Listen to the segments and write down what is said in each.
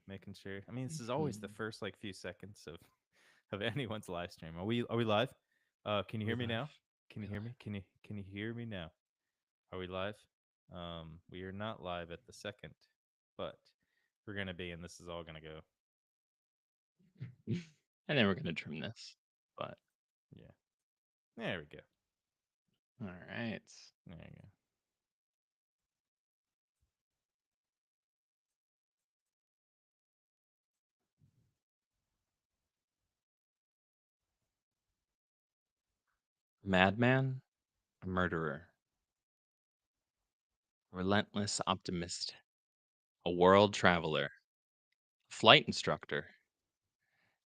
making sure. I mean, this is always the first like few seconds of anyone's live stream. Are we live? Can you We hear me live. now? Can We you hear live. me? Can you hear me now? Are we live? We are not live at the second, but we're gonna be, and this is all gonna go. And then we're gonna trim this. But Yeah, there we go. all right. There you go. Madman, a murderer, relentless optimist, a world traveler, flight instructor,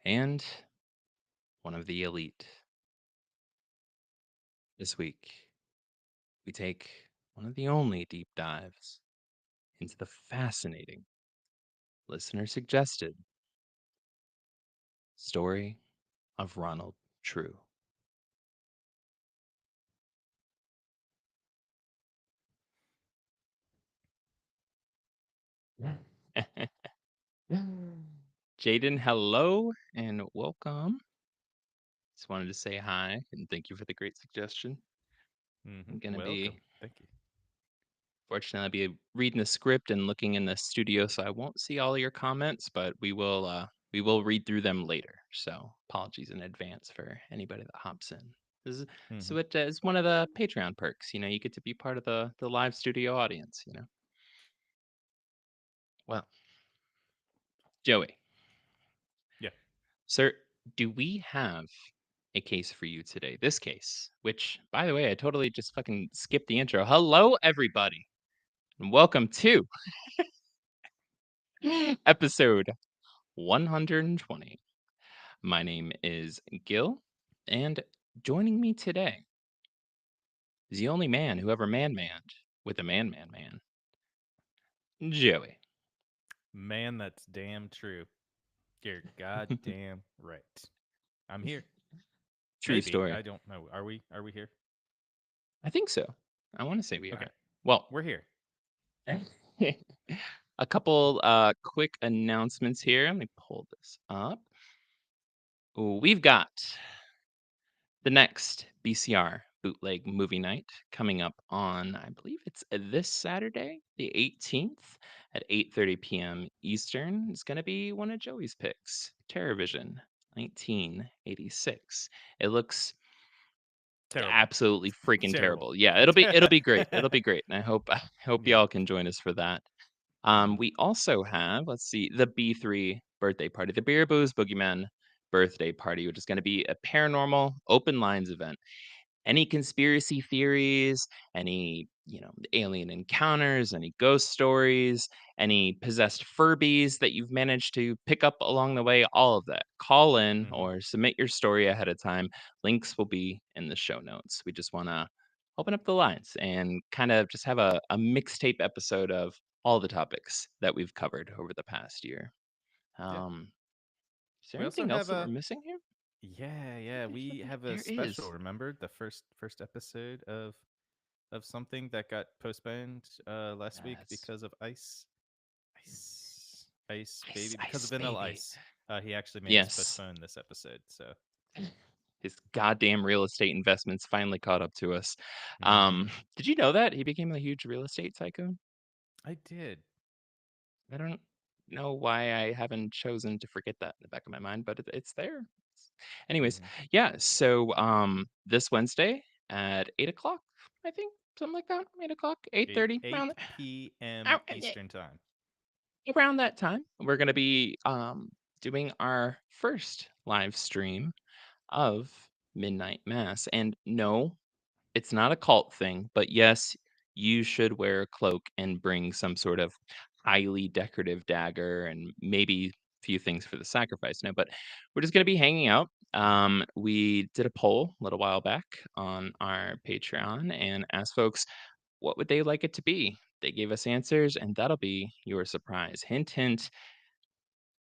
and one of the elite. This week, we take one of the only deep dives into the fascinating, listener suggested story of Ronald True. Jaden, hello and welcome. Just wanted to say hi and thank you for the great suggestion. I'm gonna Welcome. be Thank you. fortunately I'll be reading the script and looking in the studio, so I won't see all your comments, but we will read through them later. So apologies in advance for anybody that hops in. This is, Mm-hmm. so it is one of the Patreon perks. You get to be part of the live studio audience. Well, Joey, Yeah. sir, do we have a case for you today? This case, which, by the way, I totally just fucking skipped the intro. Hello, everybody, and welcome to episode 120. My name is Gil, and joining me today is the only man who ever man-manned with a man, Joey. Man, that's damn true. You're goddamn right. I'm here. True Maybe. story. I don't know. Are we? Are we here? I think so. I want to say we Okay. are. Well, We're here. a couple quick announcements here. Let me pull this up. We've got the next BCR bootleg movie night coming up on, I believe it's this Saturday, the 18th at 8:30 p.m. Eastern. It's going to be one of Joey's picks, TerrorVision 1986. It looks Terrible. absolutely freaking Terrible. terrible. Yeah, it'll be great. It'll be great. And I hope Yeah. y'all can join us for that. Mm-hmm. We also have, let's see, the B3 birthday party, the Beer Booze Boogeyman birthday party, which is going to be a paranormal open lines event. Any conspiracy theories, any, alien encounters, any ghost stories, any possessed Furbies that you've managed to pick up along the way, all of that. Call in Mm-hmm. or submit your story ahead of time. Links will be in the show notes. We just want to open up the lines and kind of just have a mixtape episode of all the topics that we've covered over the past year. Yeah. Um, is there We also anything else have that we're a missing here? yeah. There's We something. have a There special. is. Remember the first episode of something that got postponed last week That's because of ice Ice baby because of Ice Vanilla Baby. Ice. He actually made us Yes. postpone this episode. So. His goddamn real estate investments finally caught up to us. Mm-hmm. Did you know that he became a huge real estate tycoon? I did. I don't know why I haven't chosen to forget that in the back of my mind, but it's there. Anyways, Mm-hmm. yeah. So this Wednesday at 8 o'clock, I think, something like that. 8 o'clock, 8:30, Eight around p.m. Eastern time. around that time, we're gonna be doing our first live stream of Midnight Mass. And no, it's not a cult thing, but yes, you should wear a cloak and bring some sort of highly decorative dagger and maybe a few things for the sacrifice. No, but we're just going to be hanging out. We did a poll a little while back on our Patreon and asked folks what would they like it to be. They gave us answers, and that'll be your surprise. Hint, hint,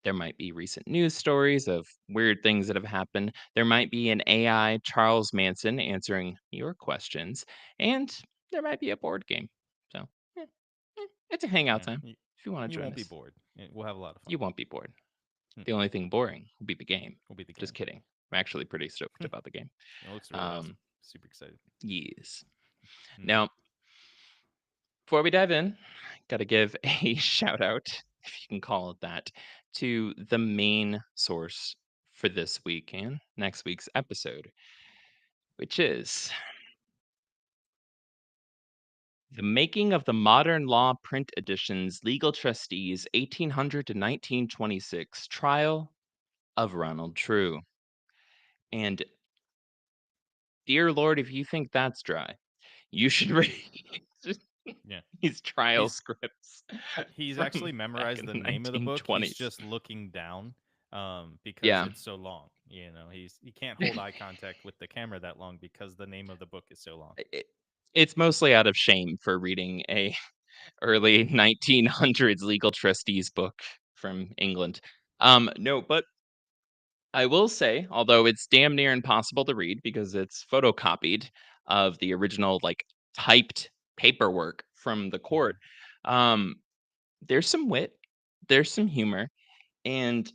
there might be recent news stories of weird things that have happened. There might be an AI Charles Manson answering your questions. And there might be a board game. So it's a hangout Yeah. time. if you want to You join won't be us. bored. We'll have a lot of fun. You won't be bored. Hmm. The only thing boring will be the game. Will be the Just game. kidding. I'm actually pretty stoked about the game. It looks really awesome. Um, Super excited. yes. Hmm. Now, before we dive in, got to give a shout out, if you can call it that, to the main source for this week and next week's episode, which is The Making of the Modern Law Print Editions Legal Trustees 1800 to 1926 Trial of Ronald True. And dear Lord, if you think that's dry, you should read Yeah. these trial He's scripts he's from actually back memorized in the the name of the book. He's 1920s. just looking down because Yeah. it's so long. You know, he can't hold eye contact with the camera that long because the name of the book is so long. It, it's mostly out of shame for reading a early 1900s legal trustees book from England. No, but I will say, although it's damn near impossible to read because it's photocopied of the original, like typed paperwork from the Hmm. court, um, there's some wit, there's some humor, and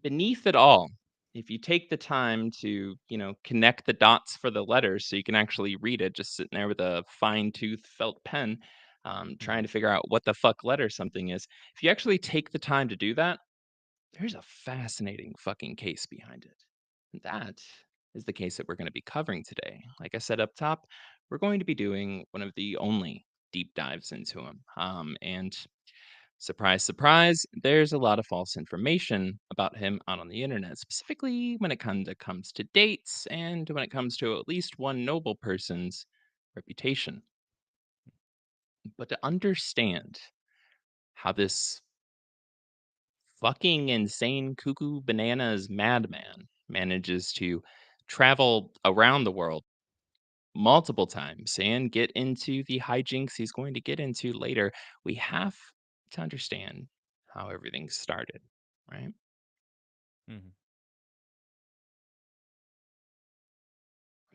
beneath it all, if you take the time to, connect the dots for the letters so you can actually read it, just sitting there with a fine tooth felt pen, Hmm. trying to figure out what the fuck letter something is. If you actually take the time to do that, there's a fascinating fucking case behind it. And that is the case that we're going to be covering today. Like I said up top, we're going to be doing one of the only deep dives into him. And surprise, surprise, there's a lot of false information about him out on the internet, specifically when it comes to dates and when it comes to at least one noble person's reputation. But to understand how this fucking insane cuckoo bananas madman manages to travel around the world multiple times and get into the hijinks he's going to get into later, we have to understand how everything started, right? Hmm.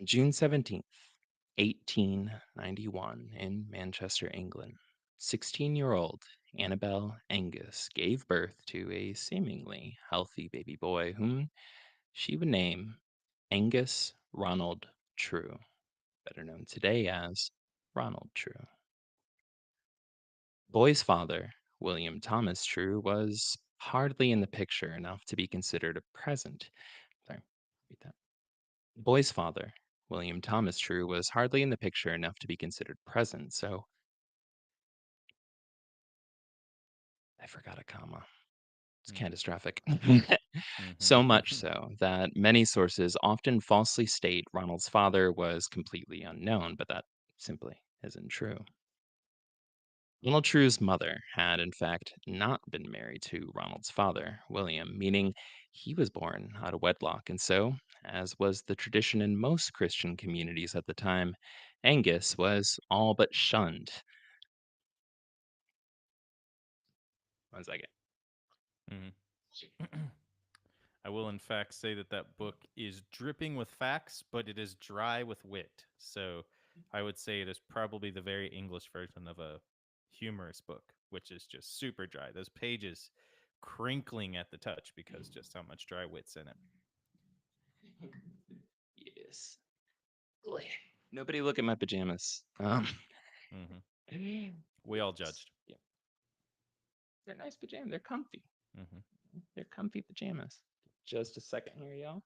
June 17th, 1891, in Manchester, England, 16-year-old Annabel Angus gave birth to a seemingly healthy baby boy whom she would name Angus Ronald True, better known today as Ronald True. Boy's father, William Thomas True, was hardly in the picture enough to be considered a present. Sorry, read that. Boy's father, William Thomas True, was hardly in the picture enough to be considered present, so I forgot a comma. It's Hmm. catastrophic. So much Hmm. so that many sources often falsely state Ronald's father was completely unknown, but that simply isn't true. Ronald True's mother had, in fact, not been married to Ronald's father, William, meaning he was born out of wedlock. And so, as was the tradition in most Christian communities at the time, Angus was all but shunned. 1 second. Hmm. I will, in fact, say that that book is dripping with facts, but it is dry with wit. So I would say it is probably the very English version of a humorous book, which is just super dry. Those pages crinkling at the touch because just how much dry wit's in it. Yes. Ugh. Nobody look at my pajamas. Hmm. Yeah, We all judged. they're nice pajamas. They're comfy. Hmm. They're comfy pajamas. Just a second here, y'all.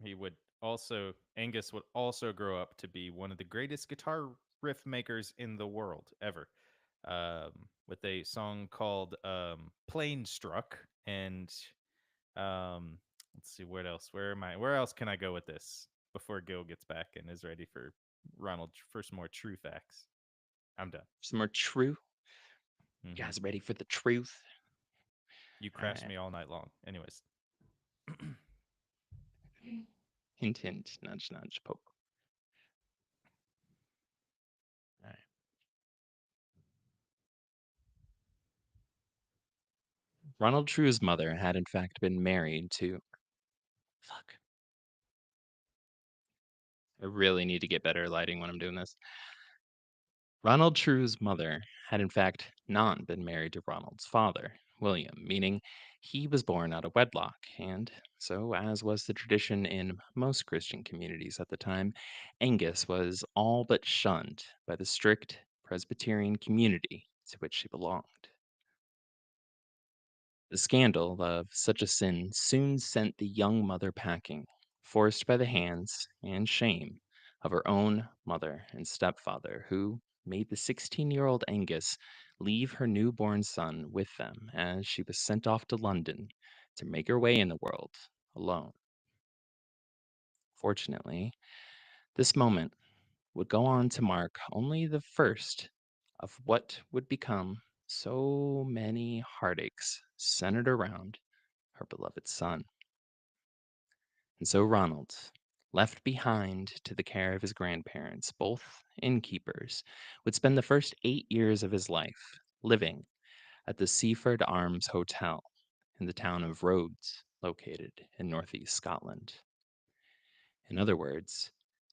He would also, Angus would also grow up to be one of the greatest guitar riff makers in the world ever, with a song called Plane Struck. And let's see, what else? Where am I? Where else can I go with this before Gil gets back and is ready for Ronald for some more true facts? I'm done. Some more true. You Hmm. guys ready for the truth? You All crashed right. me all night long. Anyways. Hint, hint, nudge, nudge, poke. All right. Ronald True's mother had, in fact, been married to. Fuck. I really need to get better lighting when I'm doing this. Ronald True's mother had, in fact, not been married to Ronald's father, William, meaning he was born out of wedlock. And so, as was the tradition in most Christian communities at the time, Angus was all but shunned by the strict Presbyterian community to which she belonged. The scandal of such a sin soon sent the young mother packing, forced by the hands and shame of her own mother and stepfather, who made the 16-year-old Angus leave her newborn son with them as she was sent off to London to make her way in the world alone. Fortunately, this moment would go on to mark only the first of what would become so many heartaches centered around her beloved son. And so Ronald, left behind to the care of his grandparents, both innkeepers, would spend the first 8 years of his life living at the Seaford Arms Hotel in the town of Rhodes, located in northeast Scotland. In other words,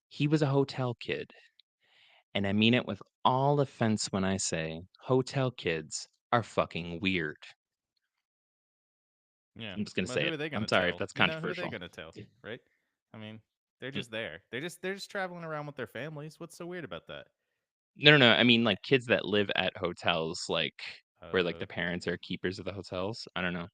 he was a hotel kid, and I mean it with all offense when I say hotel kids are fucking weird. Yeah. I'm just going to But say who it. are they I'm gonna sorry if tell? that's You know, who are they controversial. gonna tell? Right? I mean, they're Mm. just there. They're just traveling around with their families. What's so weird about that? No, no, no. I mean, like kids that live at hotels, like where like Uh the parents are keepers of the hotels. I don't know.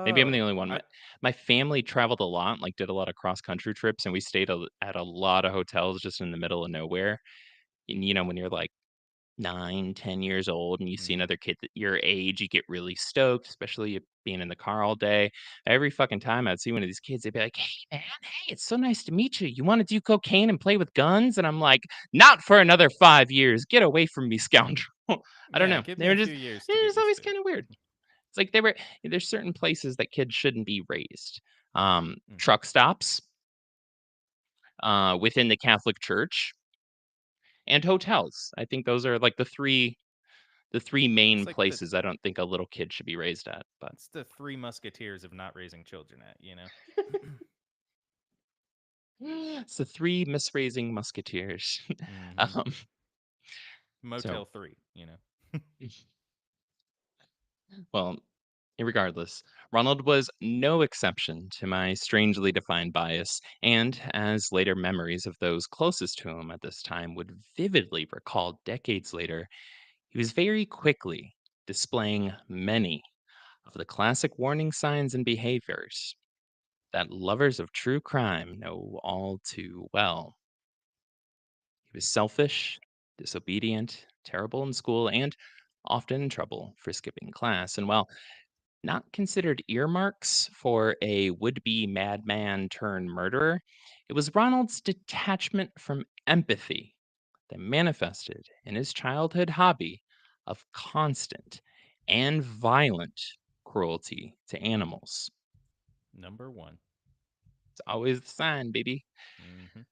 Maybe I'm oh. the only one. I My family traveled a lot, like did a lot of cross country trips, and we stayed at a lot of hotels just in the middle of nowhere. And when you're like 9, 10 years old and you see mhm. another kid your age, you get really stoked, especially you being in the car all day. Every fucking time I'd see one of these kids, they'd be like, "Hey, man, hey, it's so nice to meet you. You want to do cocaine and play with guns?" And I'm like, "Not for another 5 years. Get away from me, scoundrel." I don't Yeah, know. give me They were a just, few years to it get was used always to. kind of weird. It's like there's certain places that kids shouldn't be raised. Mhm. Truck stops within the Catholic Church and hotels. I think those are like the three It's main like the places I don't think a little kid should be raised at, but it's the three musketeers of not raising children at, you know? it's the three misraising musketeers. Mhm. um, so, Motel 3, you know? well, regardless, Ronald was no exception to my strangely defined bias, and as later memories of those closest to him at this time would vividly recall decades later, he was very quickly displaying many of the classic warning signs and behaviors that lovers of true crime know all too well. He was selfish, disobedient, terrible in school, and often in trouble for skipping class. And while not considered earmarks for a would be madman turned murderer, it was Ronald's detachment from empathy that manifested in his childhood hobby of constant and violent cruelty to animals. Number 1. It's always the sign, baby. Mhm.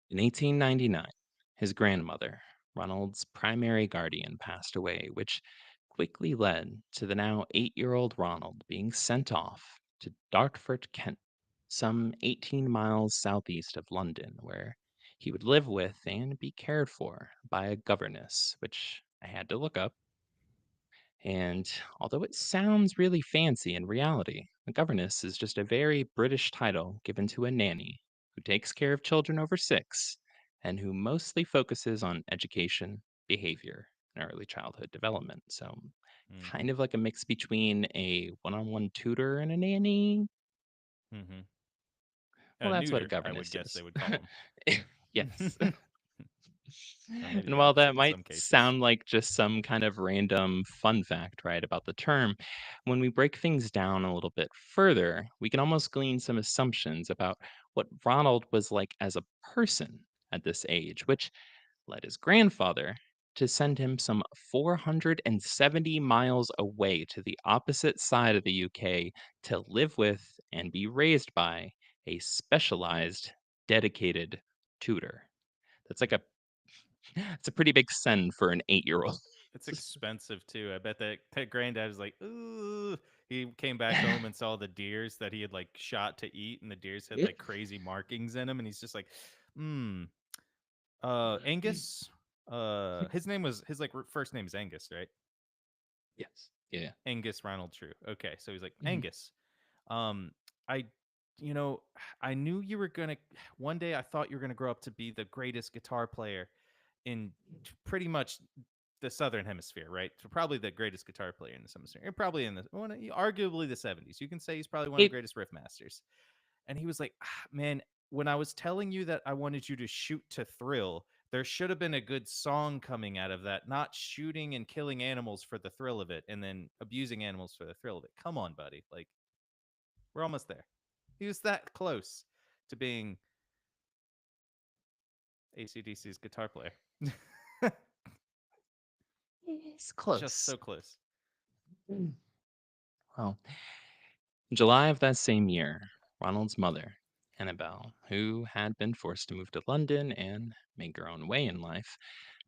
In 1899, his grandmother, Ronald's primary guardian, passed away, which quickly led to the now 8-year-old Ronald being sent off to Dartford, Kent, some 18 miles southeast of London, where he would live with and be cared for by a governess, which I had to look up. And although it sounds really fancy in reality, a governess is just a very British title given to a nanny who takes care of children over 6 and who mostly focuses on education, behavior, and early childhood development. So, Mhm. kind of like a mix between a one on one tutor and a nanny. Mhm. Well, A that's what a neuter, I would governess guess is. they would call Yes. them. Or maybe And the while that opposite in might some cases. sound like just some kind of random fun fact, right, about the term, when we break things down a little bit further, we can almost glean some assumptions about what Ronald was like as a person at this age, which led his grandfather to send him some 470 miles away to the opposite side of the UK to live with and be raised by a specialized, dedicated tutor. That's like a it's a pretty big send for an 8-year-old. It's expensive too. I bet that granddad is like, ooh. He came back home and saw the deers that he had like shot to eat, and the deers had like crazy markings in them, and he's just like, hmm. Angus, His name was his like first name is Angus, right? Yes. Yeah. Angus Ronald True. Okay, so he's like Mhm. Angus. Um, I, you know, I knew you were gonna. One day, I thought you were gonna grow up to be the greatest guitar player in pretty much the southern hemisphere, right? So probably the greatest guitar player in the hemisphere, and probably in the arguably the '70s. You can say he's probably one of the It greatest riff masters. And he was like, Man, when I was telling you that I wanted you to shoot to thrill, there should have been a good song coming out of that, not shooting and killing animals for the thrill of it and then abusing animals for the thrill of it. Come on, buddy. Like, we're almost there. He was that close to being ACDC's guitar player. is Just close. so close. Mm. Well, in July of that same year, Ronald's mother, Annabelle, who had been forced to move to London and make her own way in life,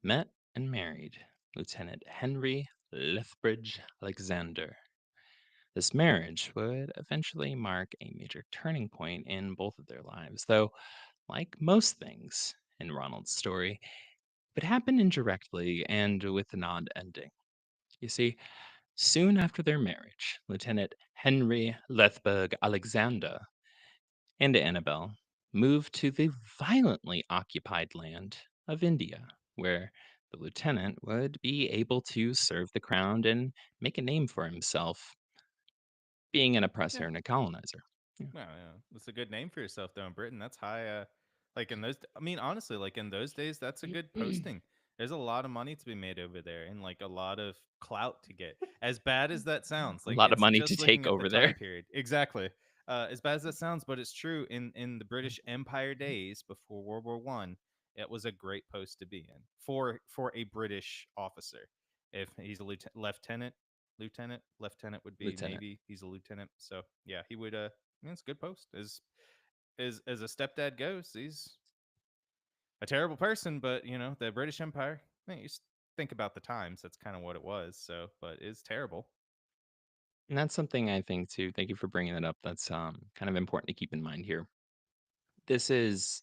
met and married Lieutenant Henry Lethbridge Alexander. This marriage would eventually mark a major turning point in both of their lives, though, like most things in Ronald's story, it happened indirectly and with an odd ending. You see, soon after their marriage, Lieutenant Henry Lethbridge Alexander and Annabel moved to the violently occupied land of India, where the lieutenant would be able to serve the crown and make a name for himself, being an Yeah. oppressor and a colonizer. Yeah. No, yeah. That's a good name for yourself though in Britain. That's high like in those I mean honestly, like in those days that's a good posting. There's a lot of money to be made over there and like a lot of clout to get. As bad as that sounds, A like lot of it's money to just looking take at the over time there. period. Exactly. As bad as that sounds, but it's true in the British Empire days before World War 1, it was a great post to be in for a British officer. If he's a lieutenant would be Lieutenant. maybe he's a lieutenant. So, yeah, he would yeah, it's a good post. As a stepdad goes, he's a terrible person, but the British Empire. You think about the times. That's kind of what it was. So, but it's terrible. And that's something I think too. Thank you for bringing that up. That's kind of important to keep in mind here. This is,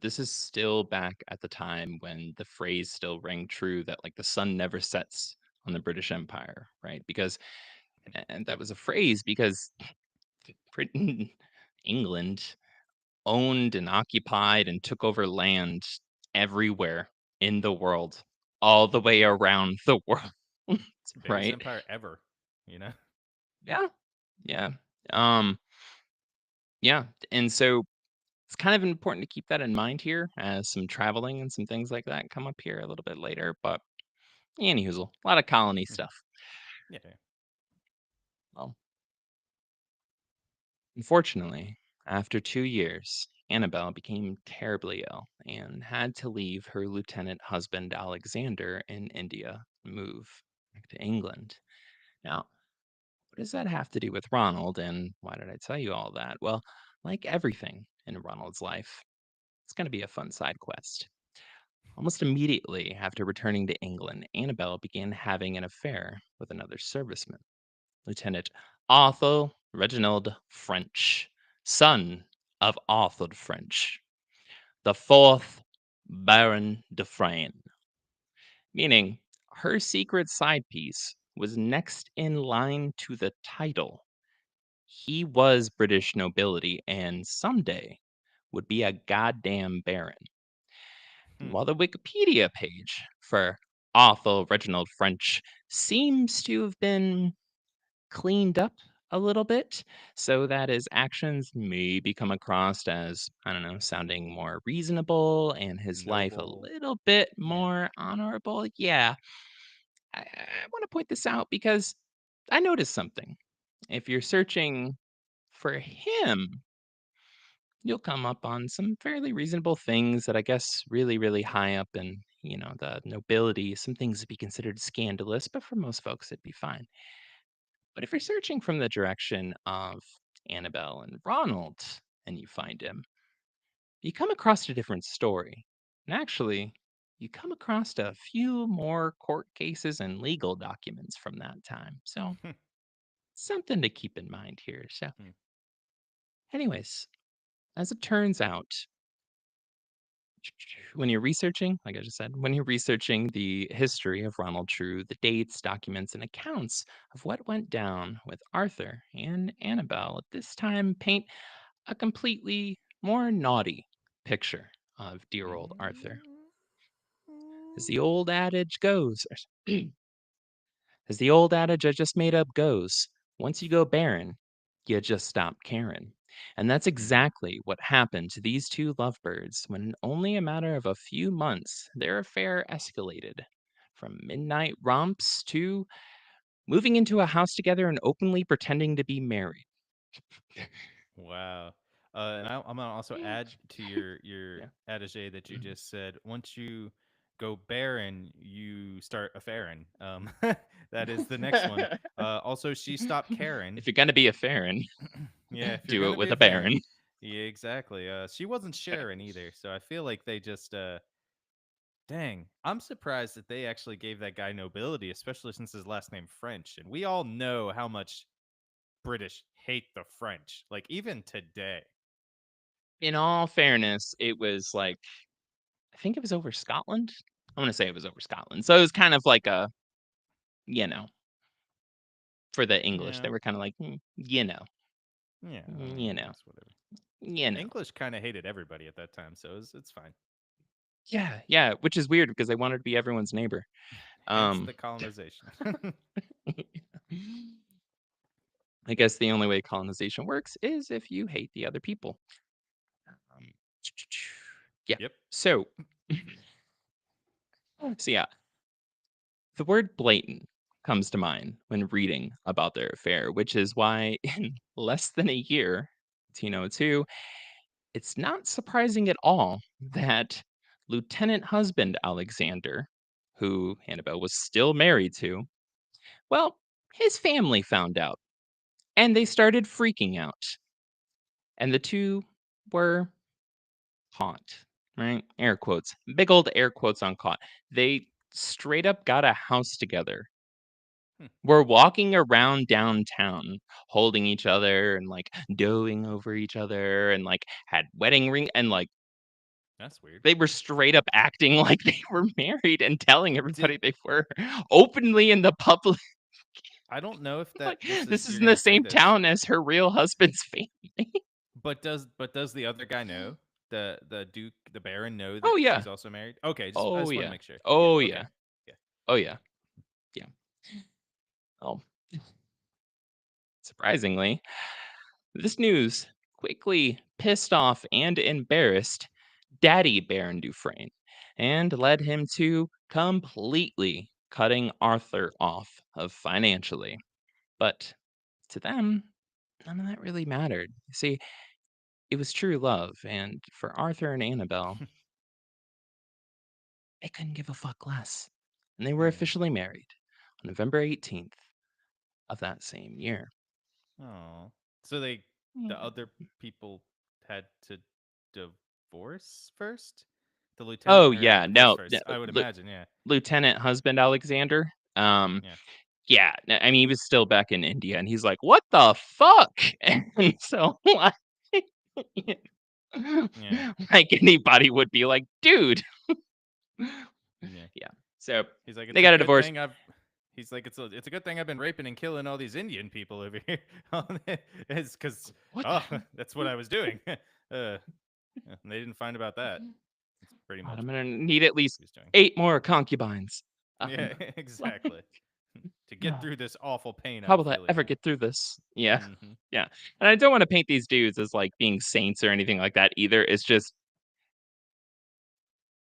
this is still back at the time when the phrase still rang true that like the sun never sets on the British Empire, right? Because and that Yep. was a phrase because Britain, England owned and occupied and took over land everywhere in the world, all the way around the world, Biggest right? empire ever. You know. Yeah. Yeah. Um, yeah. And so it's kind of important to keep that in mind here as some traveling and some things like that come up here a little bit later. But anywho, a lot of colony Mhm. stuff. Yeah. Yeah. Well, unfortunately, after 2 years, Annabelle became terribly ill and had to leave her lieutenant husband Alexander in India, and move back to England. Now, what does that have to do with Ronald, and why did I tell you all that? Well, like everything in Ronald's life, it's going to be a fun side quest. Almost immediately after returning to England, Annabelle began having an affair with another serviceman, Lieutenant Arthur Reginald French, son of Arthur French, the fourth Baron de Freyne, meaning her secret side piece was next in line to the title. He was British nobility and someday would be a goddamn baron. Hmm. While the Wikipedia page for Arthur Reginald French seems to have been cleaned up a little bit so that his actions may be come across as, I don't know, sounding more reasonable and his life a Noble. little bit Yeah. more honorable. Yeah, I want to point this out because I noticed something. If you're searching for him, you'll come up on some fairly reasonable things that I guess really high up in, the nobility, some things would be considered scandalous, but for most folks it'd be fine. But if you're searching from the direction of Annabelle and Ronald and you find him, you come across a different story. And actually, you come across a few more court cases and legal documents from that time. So, something to keep in mind here. So, Hmm. anyways, as it turns out, When you're researching, like I just said, when you're researching the history of Ronald True, the dates, documents, and accounts of what went down with Arthur and Annabelle at this time paint a completely more naughty picture of dear old Arthur. As the old adage goes, as the old adage I just made up goes, once you go barren, you just stop caring. And that's Mm-hmm. exactly what happened to these two lovebirds when, in only a matter of a few months, their affair escalated from midnight romps to moving into a house together and openly pretending to be married. Wow. And I'm gonna also add to your Yeah. adage that you Mhm. just said. Once you go barren, you start a farron. That is the next one. Also, she stopped caring. If you're going to be a Farron, Yeah, if you're do it gonna be with a a farron. Baron. Yeah, exactly. She wasn't Sharon either, so I feel like they just dang. I'm surprised that they actually gave that guy nobility, especially since his last name French. And we all know how much British hate the French. Like even today. In all fairness, it was like, I think it was over Scotland. I'm going to say it was over Scotland. So it was kind of like a, you know, for the English, Yeah. they were kind of like, Yeah, I mm, mean, you know, it's whatever. you know. English kind of hated everybody at that time, so it's fine. Yeah, yeah, which is weird because they wanted to be everyone's neighbor. Hence Um, the colonization. I guess the only way colonization works is if you hate the other people. Um, yeah. Yep. So, so yeah, the word blatant comes to mind when reading about their affair, which is why in less than a year, 1902, it's not surprising at all that Lieutenant Husband Alexander, who Annabelle was still married to, well, his family found out and they started freaking out. And the two were caught, right? Air quotes, big old air quotes on caught. They straight up got a house together. Hmm, Were walking around downtown holding each other and like doing over each other and like had wedding ring and like that's weird. they were straight up acting like they were married and telling Did everybody they were openly in the public. I don't know if that Like, this is this is you're in the gonna say same this, town as her real husband's family. but does the other guy know? The Duke, the Baron know that Oh, yeah. she's also married? Okay, just I Oh, just want to yeah. make sure. Yeah, Oh, okay. yeah. Yeah. Oh, yeah. Yeah. Oh, surprisingly, this news quickly pissed off and embarrassed Daddy Baron Dufresne and led him to completely cutting Arthur off of financially. But to them, none of that really mattered. You see, it was true love, and for Arthur and Annabelle, they couldn't give a fuck less. And they were Yeah. officially married on November 18th of that same year. Oh. So Yeah. the other people had to divorce first? The lieutenant Oh and her had to yeah, divorce no, first. I would imagine, yeah. Lieutenant Husband Alexander. Yeah. Yeah, I mean, he was still back in India, and he's like, "What the fuck?" And so, like, Yeah. like anybody would be like, "Dude." Yeah. Yeah. So He's like, they it's a got a good divorce. thing I've. He's like, it's a good thing I've been raping and killing all these Indian people over here. It's because What the oh, hell? that's what I was doing. And they didn't find about that. It's pretty God, much I'm what gonna need at least he was doing. 8 more concubines. Yeah, Like, exactly. To get through this awful pain how I'm will I feeling ever now. get through this? Yeah, Hmm. yeah. And I don't want to paint these dudes as like being saints or anything like that either. It's just,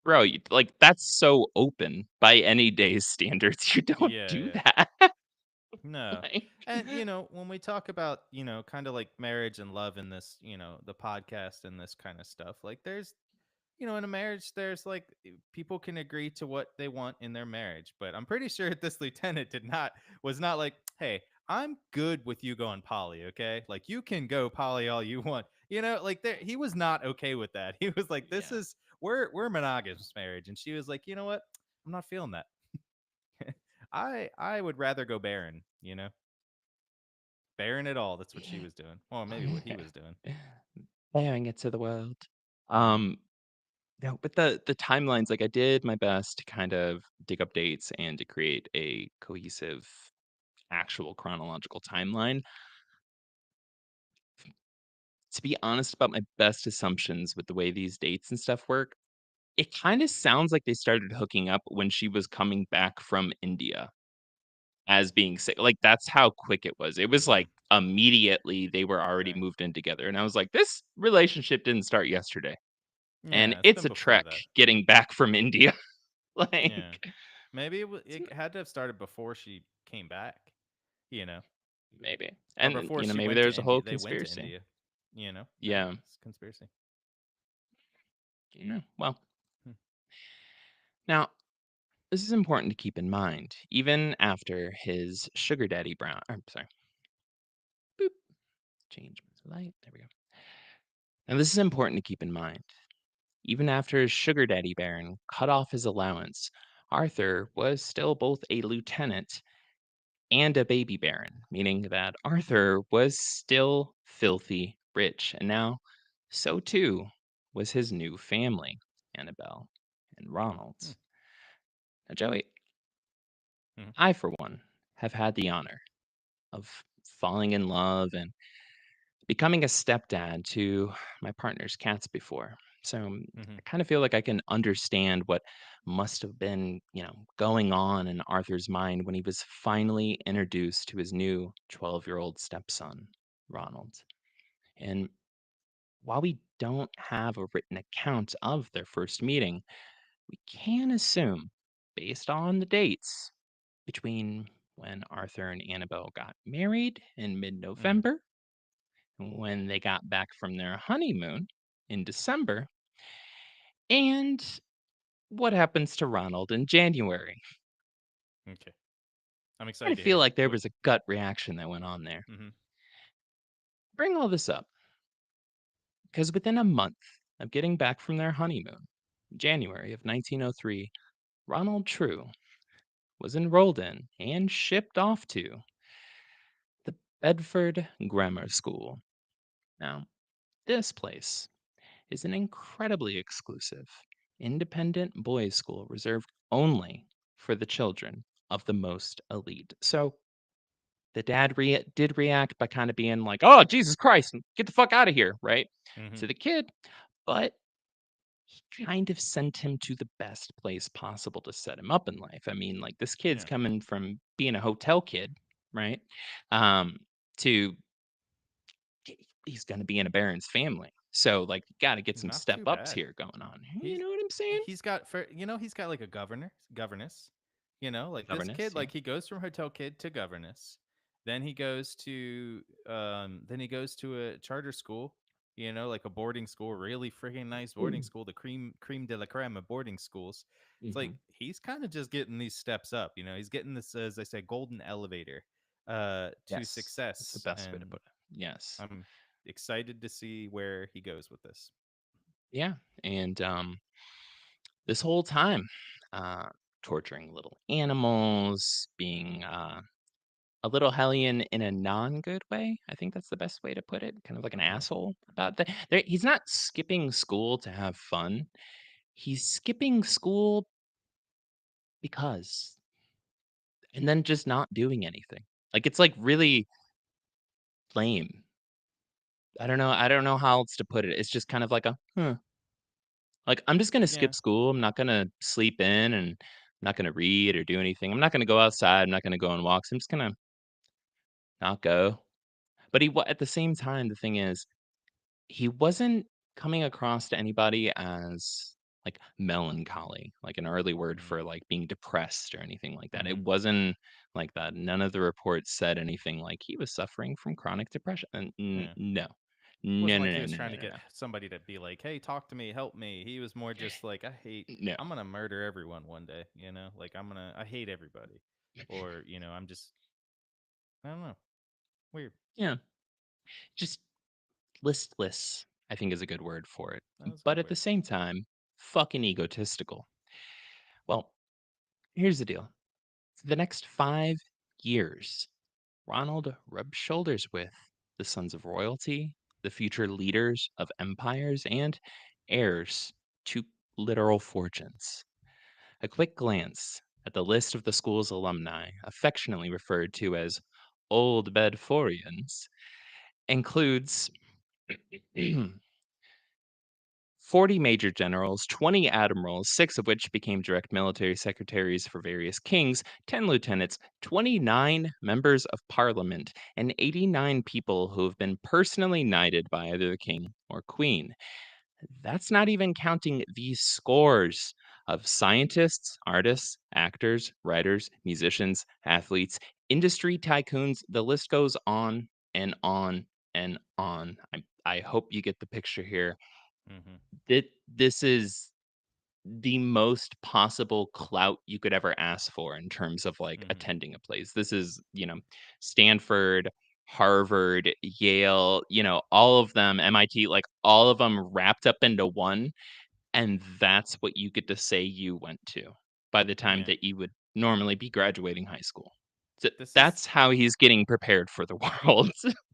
bro, like that's so open by any day's standards. You don't Yeah, do yeah. that. No. Like, And when we talk about, kind of like marriage and love in this, the podcast and this kind of stuff, like there's in a marriage, there's like people can agree to what they want in their marriage. But I'm pretty sure this lieutenant was not like, hey, I'm good with you going poly, okay? Like you can go poly all you want. Like he was not okay with that. He was like, this yeah, is we're monogamous marriage. And she was like, you know what? I'm not feeling that. I would rather go barren, barren at all. That's what she was doing. Or maybe what he was doing. bearing it to the world. Hmm. Um, Now, with the timelines, like, I did my best to kind of dig up dates and to create a cohesive, actual chronological timeline. To be honest about my best assumptions with the way these dates and stuff work, it kinda sounds like they started hooking up when she was coming back from India as being sick. Like, that's how quick it was. It was, like, immediately they were already Okay. moved in together, and I was like, "This relationship didn't start yesterday." And Yeah, it's it's been a before trek that. getting back from India. Yeah. Like, Maybe it's it had to have started before she came back, you know, maybe. or And, before she maybe went to there's a whole India. They went to conspiracy. India, you know. Yeah, Yeah. it's conspiracy. Well, Hmm. now this is important to keep in mind. Even after his sugar daddy brown, I'm sorry, boop, change my light. There we go. Now this is important to keep in mind. Even after his sugar daddy baron cut off his allowance, Arthur was still both a lieutenant and a baby baron, meaning that Arthur was still filthy rich, and now so too was his new family, Annabelle and Hmm. Ronald. Now, Joey, Hmm. I, for one, have had the honor of falling in love and becoming a stepdad to my partner's cats before. So Hmm. I kind of feel like I can understand what must have been, going on in Arthur's mind when he was finally introduced to his new 12-year-old stepson, Ronald. And while we don't have a written account of their first meeting, we can assume, based on the dates between when Arthur and Annabelle got married in mid Hmm. November, when they got back from their honeymoon in December, and what happens to Ronald in January. Okay. I'm I excited to feel hear it. like there What? was a gut reaction that went on there. Hmm. Bring all this up because within a month of getting back from their honeymoon, January of 1903, Ronald True was enrolled in and shipped off to the Bedford Grammar School. Now, this place is an incredibly exclusive, independent boys' school reserved only for the children of the most elite. So the dad did react by kind of being like, "Oh, Jesus Christ, get the fuck out of here," right? Hmm. To the kid, but he kind of sent him to the best place possible to set him up in life. I mean, like this kid's Yeah. coming from being a hotel kid, right? Um, to he's going to be in a baron's family. So like, you got to get some Not step too ups bad. here going on. You He's know what I'm saying? he's got for he's got like a governess. Like this Governess, kid, yeah. like he goes from hotel kid to governess. Then he goes to a charter school, like a boarding school, really freaking nice boarding Mm. school, the cream de la creme of boarding schools. It's like Mhm. he's kind of just getting these steps up, he's getting this, as I say, golden elevator to Yes, that's the success. best way to And put it. Yes. I'm excited to see where he goes with this. Yeah, and, this whole time, uh, torturing little animals, being, a little hellion in a non-good way, I think that's the best way to put it, kind of like an Okay. asshole about that. He's not skipping school to have fun, he's skipping school because, and then just not doing anything. Like, it's, like, really lame. I don't know how else to put it, it's just kind of like a, "Huh." Like, I'm just gonna Yeah. skip school, I'm not gonna sleep in, and I'm not gonna read or do anything. I'm not gonna go outside, I'm not gonna go on walks, I'm just gonna not go. But at the same time, the thing is, he wasn't coming across to anybody as, like, melancholy, like an early word Mm. for, like, being depressed or anything like that. It Hmm. wasn't like that. None of the reports said anything like he was suffering from chronic depression, Yeah. no. Wasn't No, no, like he no, was no, trying no, to no, get no. somebody to be like, "Hey, talk to me, help me." He was more just like, No. I'm gonna murder everyone one day." Like I hate everybody, or I'm just, I don't know, weird. Yeah, just listless, I think is a good word for it. That was a But good at the word. same time, fucking egotistical. Well, here's the deal. For the next 5 years, Ronald rubbed shoulders with the sons of royalty, the future leaders of empires, and heirs to literal fortunes. A quick glance at the list of the school's alumni, affectionately referred to as Old Bedforians, includes 40 major generals, 20 admirals, 6 of which became direct military secretaries for various kings, 10 lieutenants, 29 members of parliament, and 89 people who have been personally knighted by either the king or queen. That's not even counting the scores of scientists, artists, actors, writers, musicians, athletes, industry tycoons. The list goes on and on and on. I hope you get the picture here. Hmm. This is the most possible clout you could ever ask for in terms of like Hmm. attending a place. This is, Stanford, Harvard, Yale, all of them, MIT, like all of them wrapped up into one. And that's what you get to say you went to by the time Yeah. that you would normally be graduating high school. So This is that's how he's getting prepared for the world.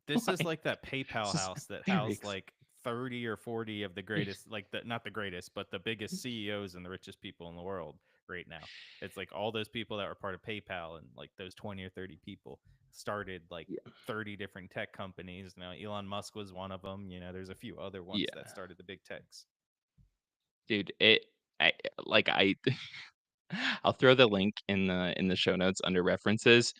this is Like, like that this PayPal is house that very housed like 30 or 40 of the greatest, like the not the greatest, but the biggest CEOs and the richest people in the world right now. It's like all those people that were part of PayPal, and like those 20 or 30 people started like yeah, 30 different tech companies. Now Elon Musk was one of them. There's a few other ones that yeah, started the big techs. dude. I like I I'll throw the link in the show notes under references.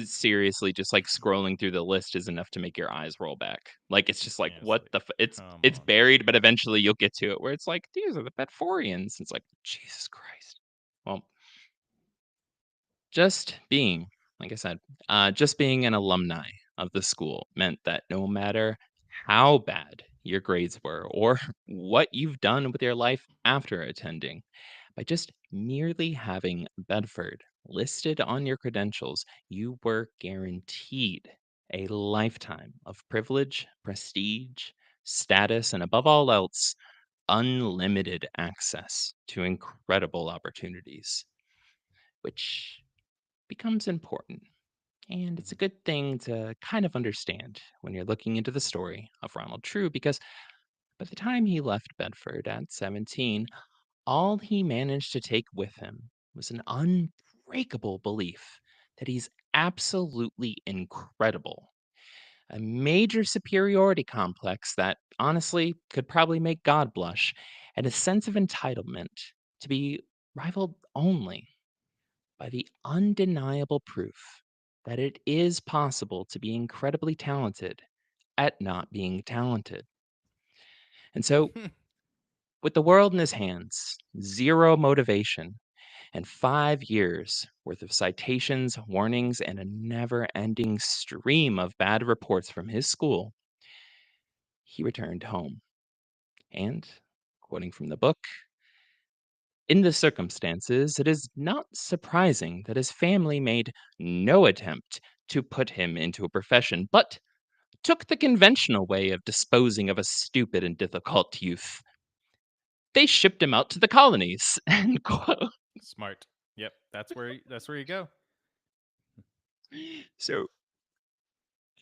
Seriously, just like scrolling through the list is enough to make your eyes roll back. Like it's just like Yeah, it's what like, the come it's on. buried, but eventually you'll get to it where it's like these are the Bedforians. It's like Jesus Christ. Well, just being, like I said, just being an alumni of the school meant that no matter how bad your grades were or what you've done with your life after attending, by just merely having Bedford listed on your credentials, you were guaranteed a lifetime of privilege, prestige, status, and above all else, unlimited access to incredible opportunities, which becomes important. And it's a Mhm. good thing to kind of understand when you're looking into the story of Ronald True, because by the time he left Bedford at 17, all he managed to take with him was an unbreakable belief that he's absolutely incredible, a major superiority complex that honestly could probably make God blush, and a sense of entitlement to be rivaled only by the undeniable proof that it is possible to be incredibly talented at not being talented. And so, with the world in his hands, zero motivation, and 5 years worth of citations, warnings, and a never ending stream of bad reports from his school, he returned home. And, quoting from the book, in the circumstances, it is not surprising that his family made no attempt to put him into a profession, but took the conventional way of disposing of a stupid and difficult youth. They shipped him out to the colonies. End quote. Smart. Yep, that's where you go. So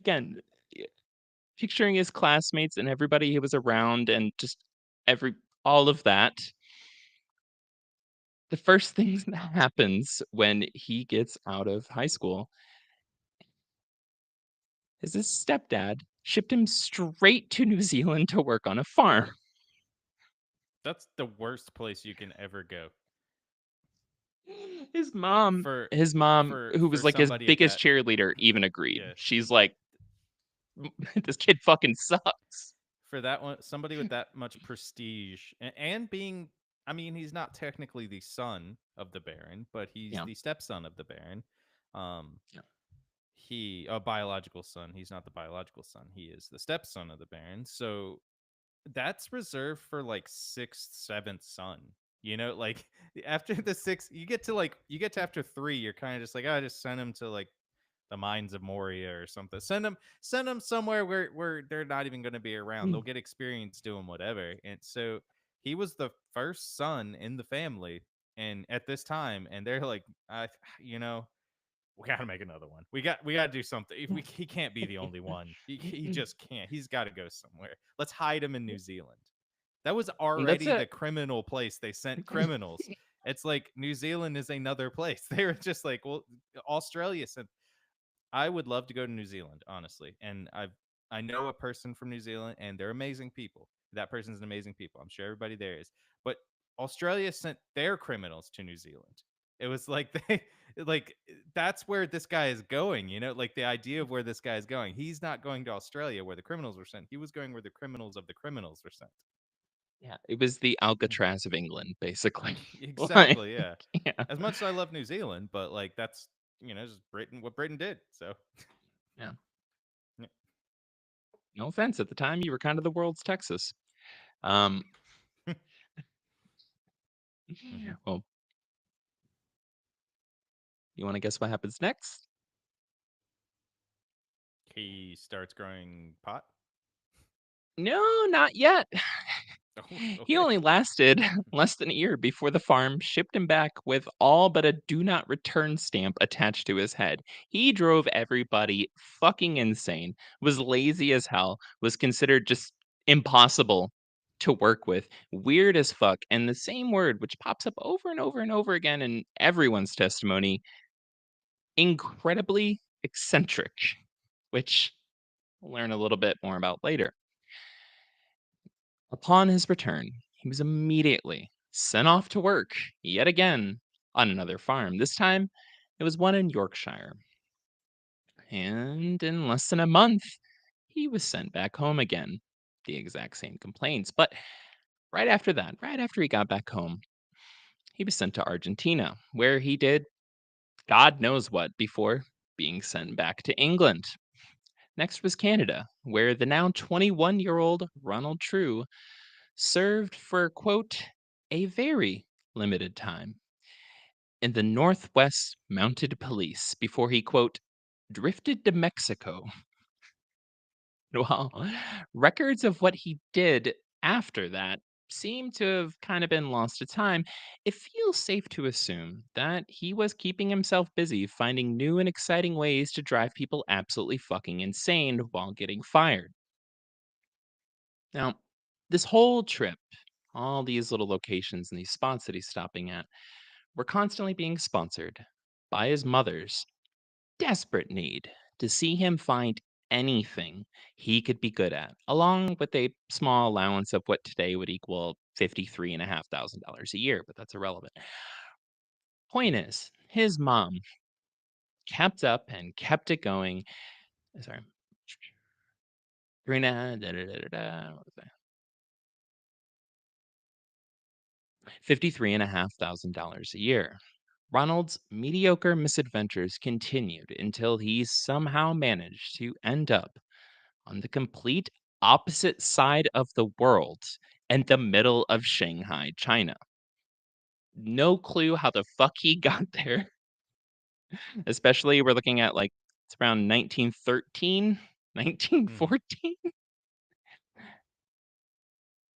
again, picturing his classmates and everybody he was around and just every all of that. The first thing that happens when he gets out of high school is his stepdad shipped him straight to New Zealand to work on a farm. That's the worst place you can ever go His mom, for his mom, for who for was like his somebody at biggest that. cheerleader, even agreed. Yeah, She's like, "This kid fucking sucks." for that one, somebody with that much prestige and being, I mean, he's not technically the son of the baron, but he's Yeah, the stepson of the baron. um yeah. he a biological son, he's not the biological son, he is the stepson of the baron. So that's reserved for like sixth, seventh son. Like after the sixth, you get to after three, you're kind of just like, oh, I just send him to like the mines of Moria or something. Send them somewhere where they're not even going to be around. They'll Mm. get experience doing whatever. And so he was the first son in the family, and at this time, and they're like, you know, we got to make another one. We got to do something. If he can't be the only one. He just can't. He's got to go somewhere. Let's hide him in New Zealand. That was That's already the it. criminal place they sent criminals. It's like New Zealand is another place. They were just like, well, Australia sent. I would love to go to New Zealand, honestly. And I know a person from New Zealand, and they're amazing people. That person's an amazing people. I'm sure everybody there is. But Australia sent their criminals to New Zealand. It was like they like that's where this guy is going, you know, like the idea of where this guy is going. He's not going to Australia where the criminals were sent. He was going where the criminals of the criminals were sent. Yeah, it was the Alcatraz of England, basically. Like, Exactly, yeah. yeah, As much as I love New Zealand, but like that's just Britain what Britain did. So yeah. yeah. No offense, at the time, you were kind of the world's Texas. Um, Mhm. well, you wanna guess what happens next? He starts growing pot. No, not yet. Oh, He okay. only lasted less than a year before the farm shipped him back with all but a do not return stamp attached to his head. He drove everybody fucking insane, was lazy as hell, was considered just impossible to work with, weird as fuck, and the same word which pops up over and over and over again in everyone's testimony, incredibly eccentric, which we'll learn a little bit more about later. Upon his return, he was immediately sent off to work yet again on another farm. This time, it was one in Yorkshire. And in less than a month, he was sent back home again. The exact same complaints. But right after that, right after he got back home, he was sent to Argentina, where he did God knows what before being sent back to England. Next was Canada, where the now 21-year-old Ronald True served for, quote, a very limited time in the Northwest Mounted Police before he, quote, drifted to Mexico. Well, records of what he did after that seem to have kind of been lost to time. It feels safe to assume that he was keeping himself busy finding new and exciting ways to drive people absolutely fucking insane while getting fired. Now, this whole trip, all these little locations and these spots that he's stopping at, were constantly being sponsored by his mother's desperate need to see him find anything he could be good at, along with a small allowance of what today would equal $53,500 a year, but that's irrelevant. Point is, his mom kept up and kept it going. Sorry. What was that? $53,500 a year. Ronald's mediocre misadventures continued until he somehow managed to end up on the complete opposite side of the world and the middle of Shanghai, China. No clue how the fuck he got there, especially we're looking at like it's around 1913, Mhm. 1914.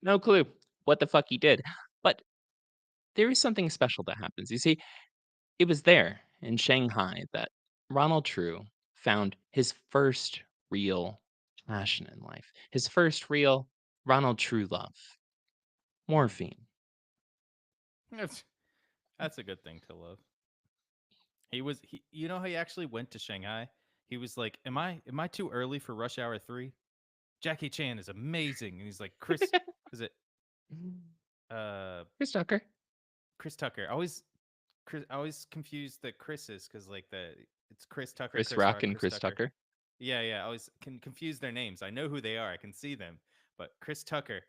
No clue what the fuck he did. But there is something special that happens. You see, it was there in Shanghai that Ronald True found his first real passion in life, his first real Ronald True love, morphine. That's that's a good thing to love. He actually went to Shanghai. He was like, am I too early for Rush Hour 3? Jackie Chan is amazing. And he's like, Chris is it uh Chris Tucker. Chris Tucker. I always confuse the Chris's because like it's Chris Tucker, Chris Chris Rock Rock, and Chris Chris Tucker. Tucker. Yeah, I always can confuse their names. I know who they are. I can see them. But Chris Tucker,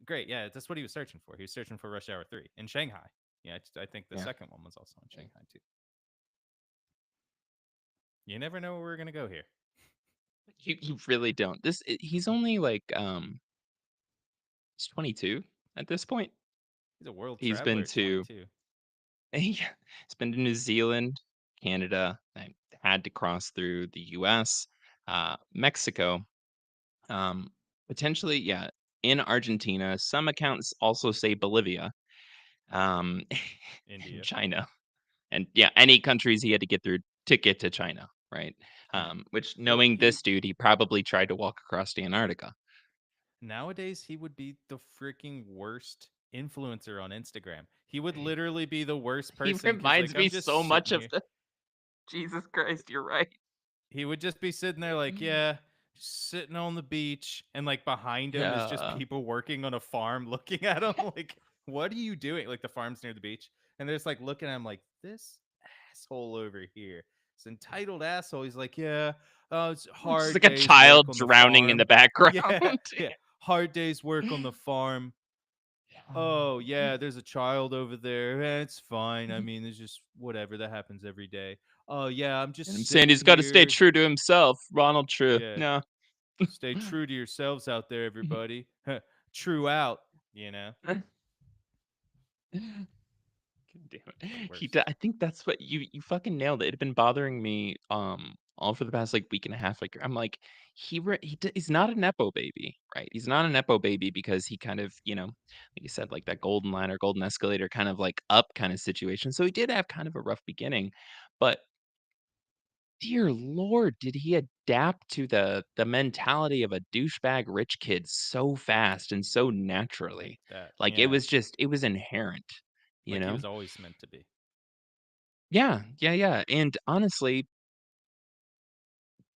great. Yeah, that's what he was searching for. He was searching for Rush Hour 3 in Shanghai. Yeah, I think the Yeah. second one was also in Shanghai too. You never know where we're gonna go here. You really don't. He's only like he's 22 at this point. He's a world He's been traveler at to 22. yeah, he's been to New Zealand, Canada, and had to cross through the US, Mexico, um, potentially, yeah, in Argentina. Some accounts also say Bolivia, um, and India. China. And yeah, any countries he had to get through to get to China, right? Mhm. Which Well, knowing this dude, he probably tried to walk across to Antarctica. Nowadays, he would be the freaking worst influencer on Instagram. He would literally be the worst He person because, like, reminds I'm me just so sitting much of here. the Jesus Christ, you're right. He would just be sitting there, like, yeah, just sitting on the beach. And, like, behind him is just Yeah. people working on a farm looking at him, like, what are you doing? Like, the farm's near the beach. And they're just, like, looking at him, like, this asshole over here. This entitled asshole. He's like, yeah, it's a Just hard like a day's work child on the drowning in the farm. background. Yeah, yeah. Hard day's work on the farm. Oh, yeah, there's a child over there. It's fine. I mean, there's just whatever that happens every day. Oh, yeah, I'm And I'm just saying sitting he's got to stay here. true to himself. Ronald True. Yeah, No. stay true to yourselves out there, everybody. True out, you know? Damn The it. worst. I think that's what you fucking nailed it. It had been bothering me all for the past like week and a half. Like I'm like he's not a nepo baby, right? He's not a nepo baby because he kind of like you said like that golden ladder, golden escalator kind of like up kind of situation. So he did have kind of a rough beginning, but dear lord, did he adapt to the mentality of a douchebag rich kid so fast and so naturally? That, Like yeah. it was inherent, you Like he know? was always meant to be. Yeah, yeah, yeah, and honestly,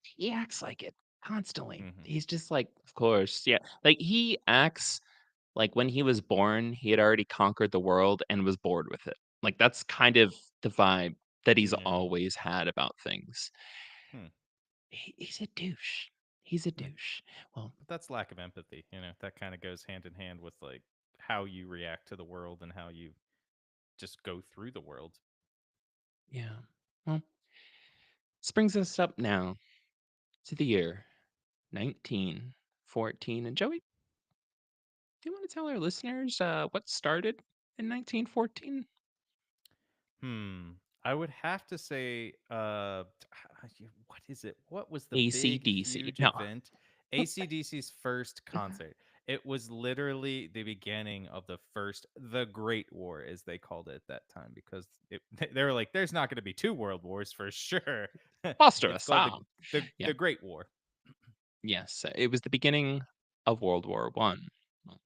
he acts like it constantly. Hmm. He's just like, "Of course, yeah." Like, he acts like when he was born, he had already conquered the world and was bored with it. Like, that's kind of the vibe that he's Yeah. always had about things. Hmm. He's a douche. He's a Yeah. douche. Well, But that's lack of empathy. That kind of goes hand in hand with, like, how you react to the world and how you just go through the world. yeah. Well, this brings us up now to the year 1914. And Joey, do you want to tell our listeners what started in 1914? I would have to say, what is it? What was the big, AC/DC. huge No. event? ACDC's first concert. It was literally the beginning of the Great War, as they called it at that time, because they were like, "There's not going to be two world wars for sure." Foster It's us. called Yeah. the Great War. Yes. It was the beginning of World War One. Well,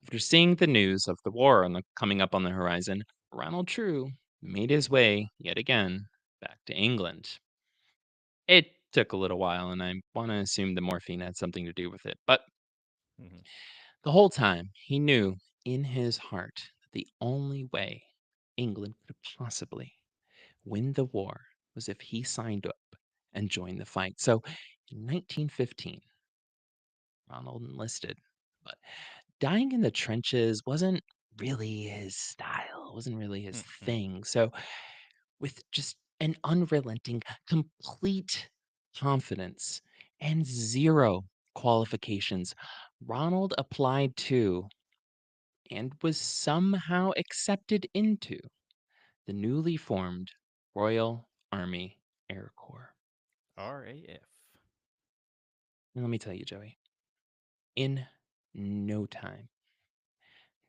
after seeing the news of the war coming up on the horizon, Ronald True made his way yet again back to England. It took a little while, and I want to assume the morphine had something to do with it. But Hmm. the whole time, he knew in his heart that the only way England could possibly win the war was if he signed up and joined the fight. So in 1915, Ronald enlisted, but dying in the trenches wasn't really his style, wasn't really his Hmm. thing. So, with just an unrelenting, complete confidence and zero qualifications, Ronald applied to and was somehow accepted into the newly formed Royal Army Air Corps. RAF. And let me tell you, Joey, in no time,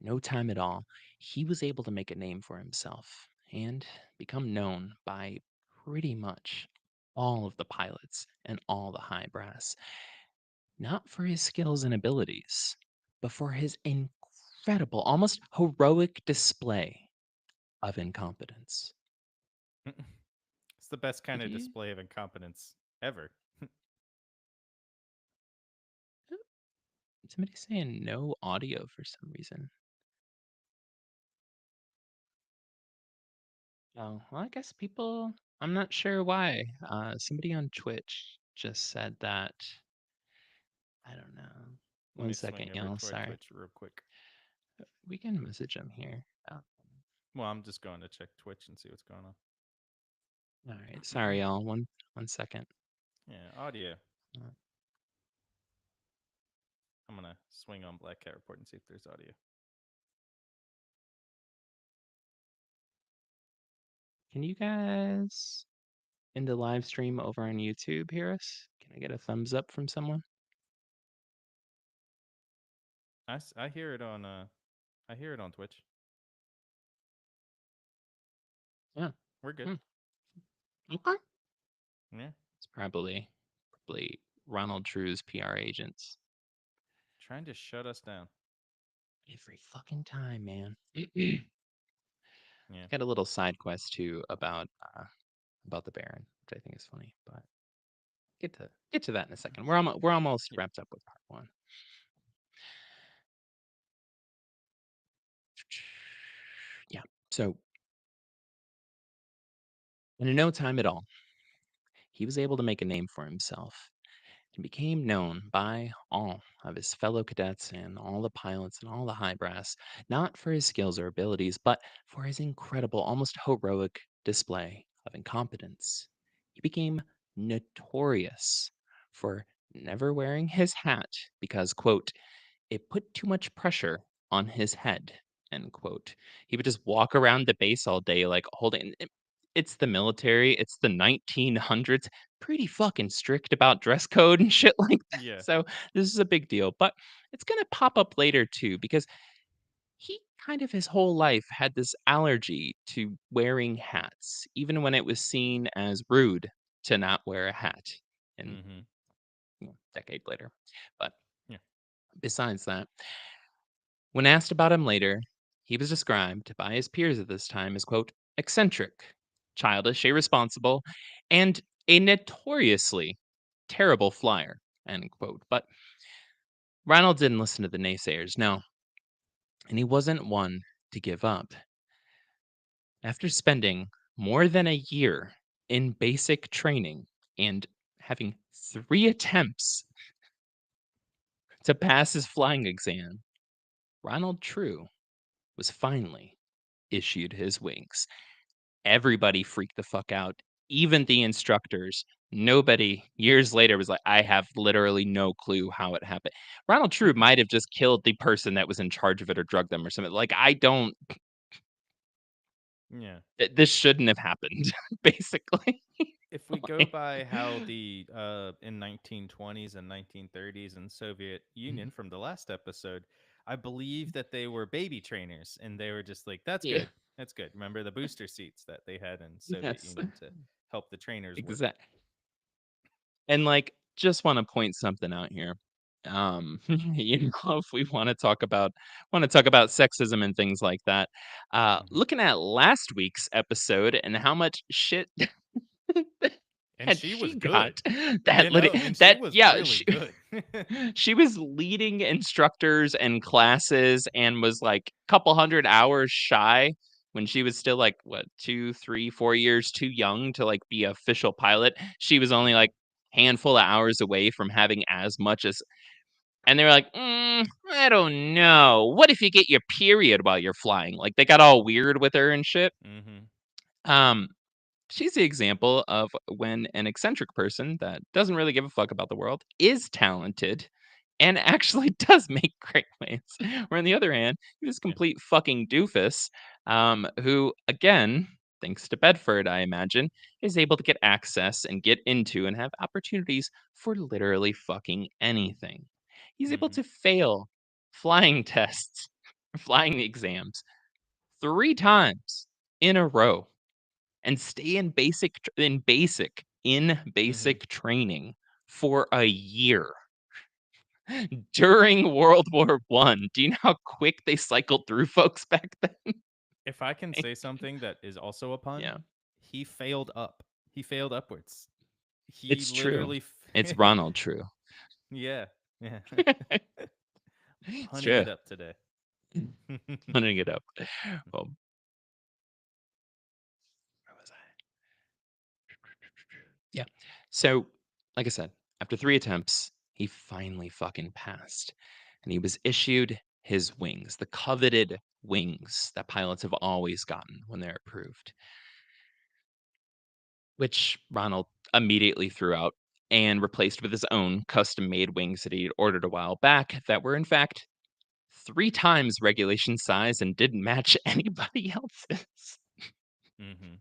no time at all, he was able to make a name for himself and become known by pretty much all of the pilots and all the high brass, not for his skills and abilities, but for his incredible, almost heroic display of incompetence. It's the best kind Did of you? display of incompetence ever. Somebody saying no audio for some reason. Oh, well, I guess people, I'm not sure why. Somebody on Twitch just said that. I don't know. Let One me swing second, over y'all. toward Sorry. Twitch real quick. We can message him here. Oh, Well, I'm just going to check Twitch and see what's going on. all right. Sorry, y'all. One second. Yeah, audio. Uh, I'm gonna swing on Black Cat Report and see if there's audio. Can you guys in the live stream over on YouTube hear us? Can I get a thumbs up from someone? I hear it on I hear it on Twitch. Yeah. We're good. Hmm. Okay. Yeah, It's probably Ronald True's PR agents. Trying to shut us down. Every fucking time, man. Yeah. Got a little side quest too about the Baron, which I think is funny, but get to that in a second. We're almost Yeah. wrapped up with part one. Yeah. So in no time at all, he was able to make a name for himself and became known by all of his fellow cadets and all the pilots and all the high brass, not for his skills or abilities, but for his incredible, almost heroic display of incompetence. He became notorious for never wearing his hat because, quote, it put too much pressure on his head, end quote. He would just walk around the base all day, like holding it's the military, it's the 1900s, pretty fucking strict about dress code and shit like that. Yeah. So this is a big deal, but it's going to pop up later too, because he kind of his whole life had this allergy to wearing hats, even when it was seen as rude to not wear a hat. And Mm-hmm. decade later. But Yeah. besides that, when asked about him later, he was described by his peers at this time as, quote, eccentric, childish, irresponsible, and a notoriously terrible flyer, end quote. But Ronald didn't listen to the naysayers, no, and he wasn't one to give up. After spending more than a year in basic training and having 3 attempts to pass his flying exam, Ronald True was finally issued his wings. Everybody freaked the fuck out, even the instructors. Nobody years later was like, I have literally no clue how it happened. Ronald True might have just killed the person that was in charge of it or drugged them or something. Like, I don't, Yeah. this shouldn't have happened, basically. If we go Like, by how the in 1920s and 1930s in Soviet Union from the last episode, I believe that they were baby trainers and they were just like, that's yeah, good. That's good. Remember the booster seats that they had in Soviet yes, Union to help the trainers work. exactly. And like, just want to point something out here. If we want to talk about sexism and things like that, Hmm. looking at last week's episode and how much shit And had she was she good. got that And she that was yeah, really good. she was leading instructors and classes and was like a couple hundred hours shy when she was still like what 2 3 4 years too young to like be official pilot. She was only Hmm. like handful of hours away from having as much as, and they were like, I don't know, what if you get your period while you're flying? Like they got all weird with her and shit. Hmm. um She's the example of when an eccentric person that doesn't really give a fuck about the world is talented and actually does make great waves. Where on the other hand, he was Yeah. complete fucking doofus, who, again, thanks to Bedford, I imagine, is able to get access and get into and have opportunities for literally fucking anything. He's able Hmm. to fail flying tests, flying exams 3 times in a row and stay in Hmm. basic training for a year during World War One. Do you know how quick they cycled through folks back then? If I can say something that is also a pun, Yeah, he failed up. He failed upwards. He it's true. literally, It's Ronald True. yeah, yeah, It's punning true. it up today. Putting it up. Well, where was I? Yeah. So, like I said, after 3 attempts, he finally fucking passed. And he was issued his wings, the coveted wings that pilots have always gotten when they're approved, which Ronald immediately threw out and replaced with his own custom made wings that he had ordered a while back that were, in fact, 3 times regulation size and didn't match anybody else's. Hmm.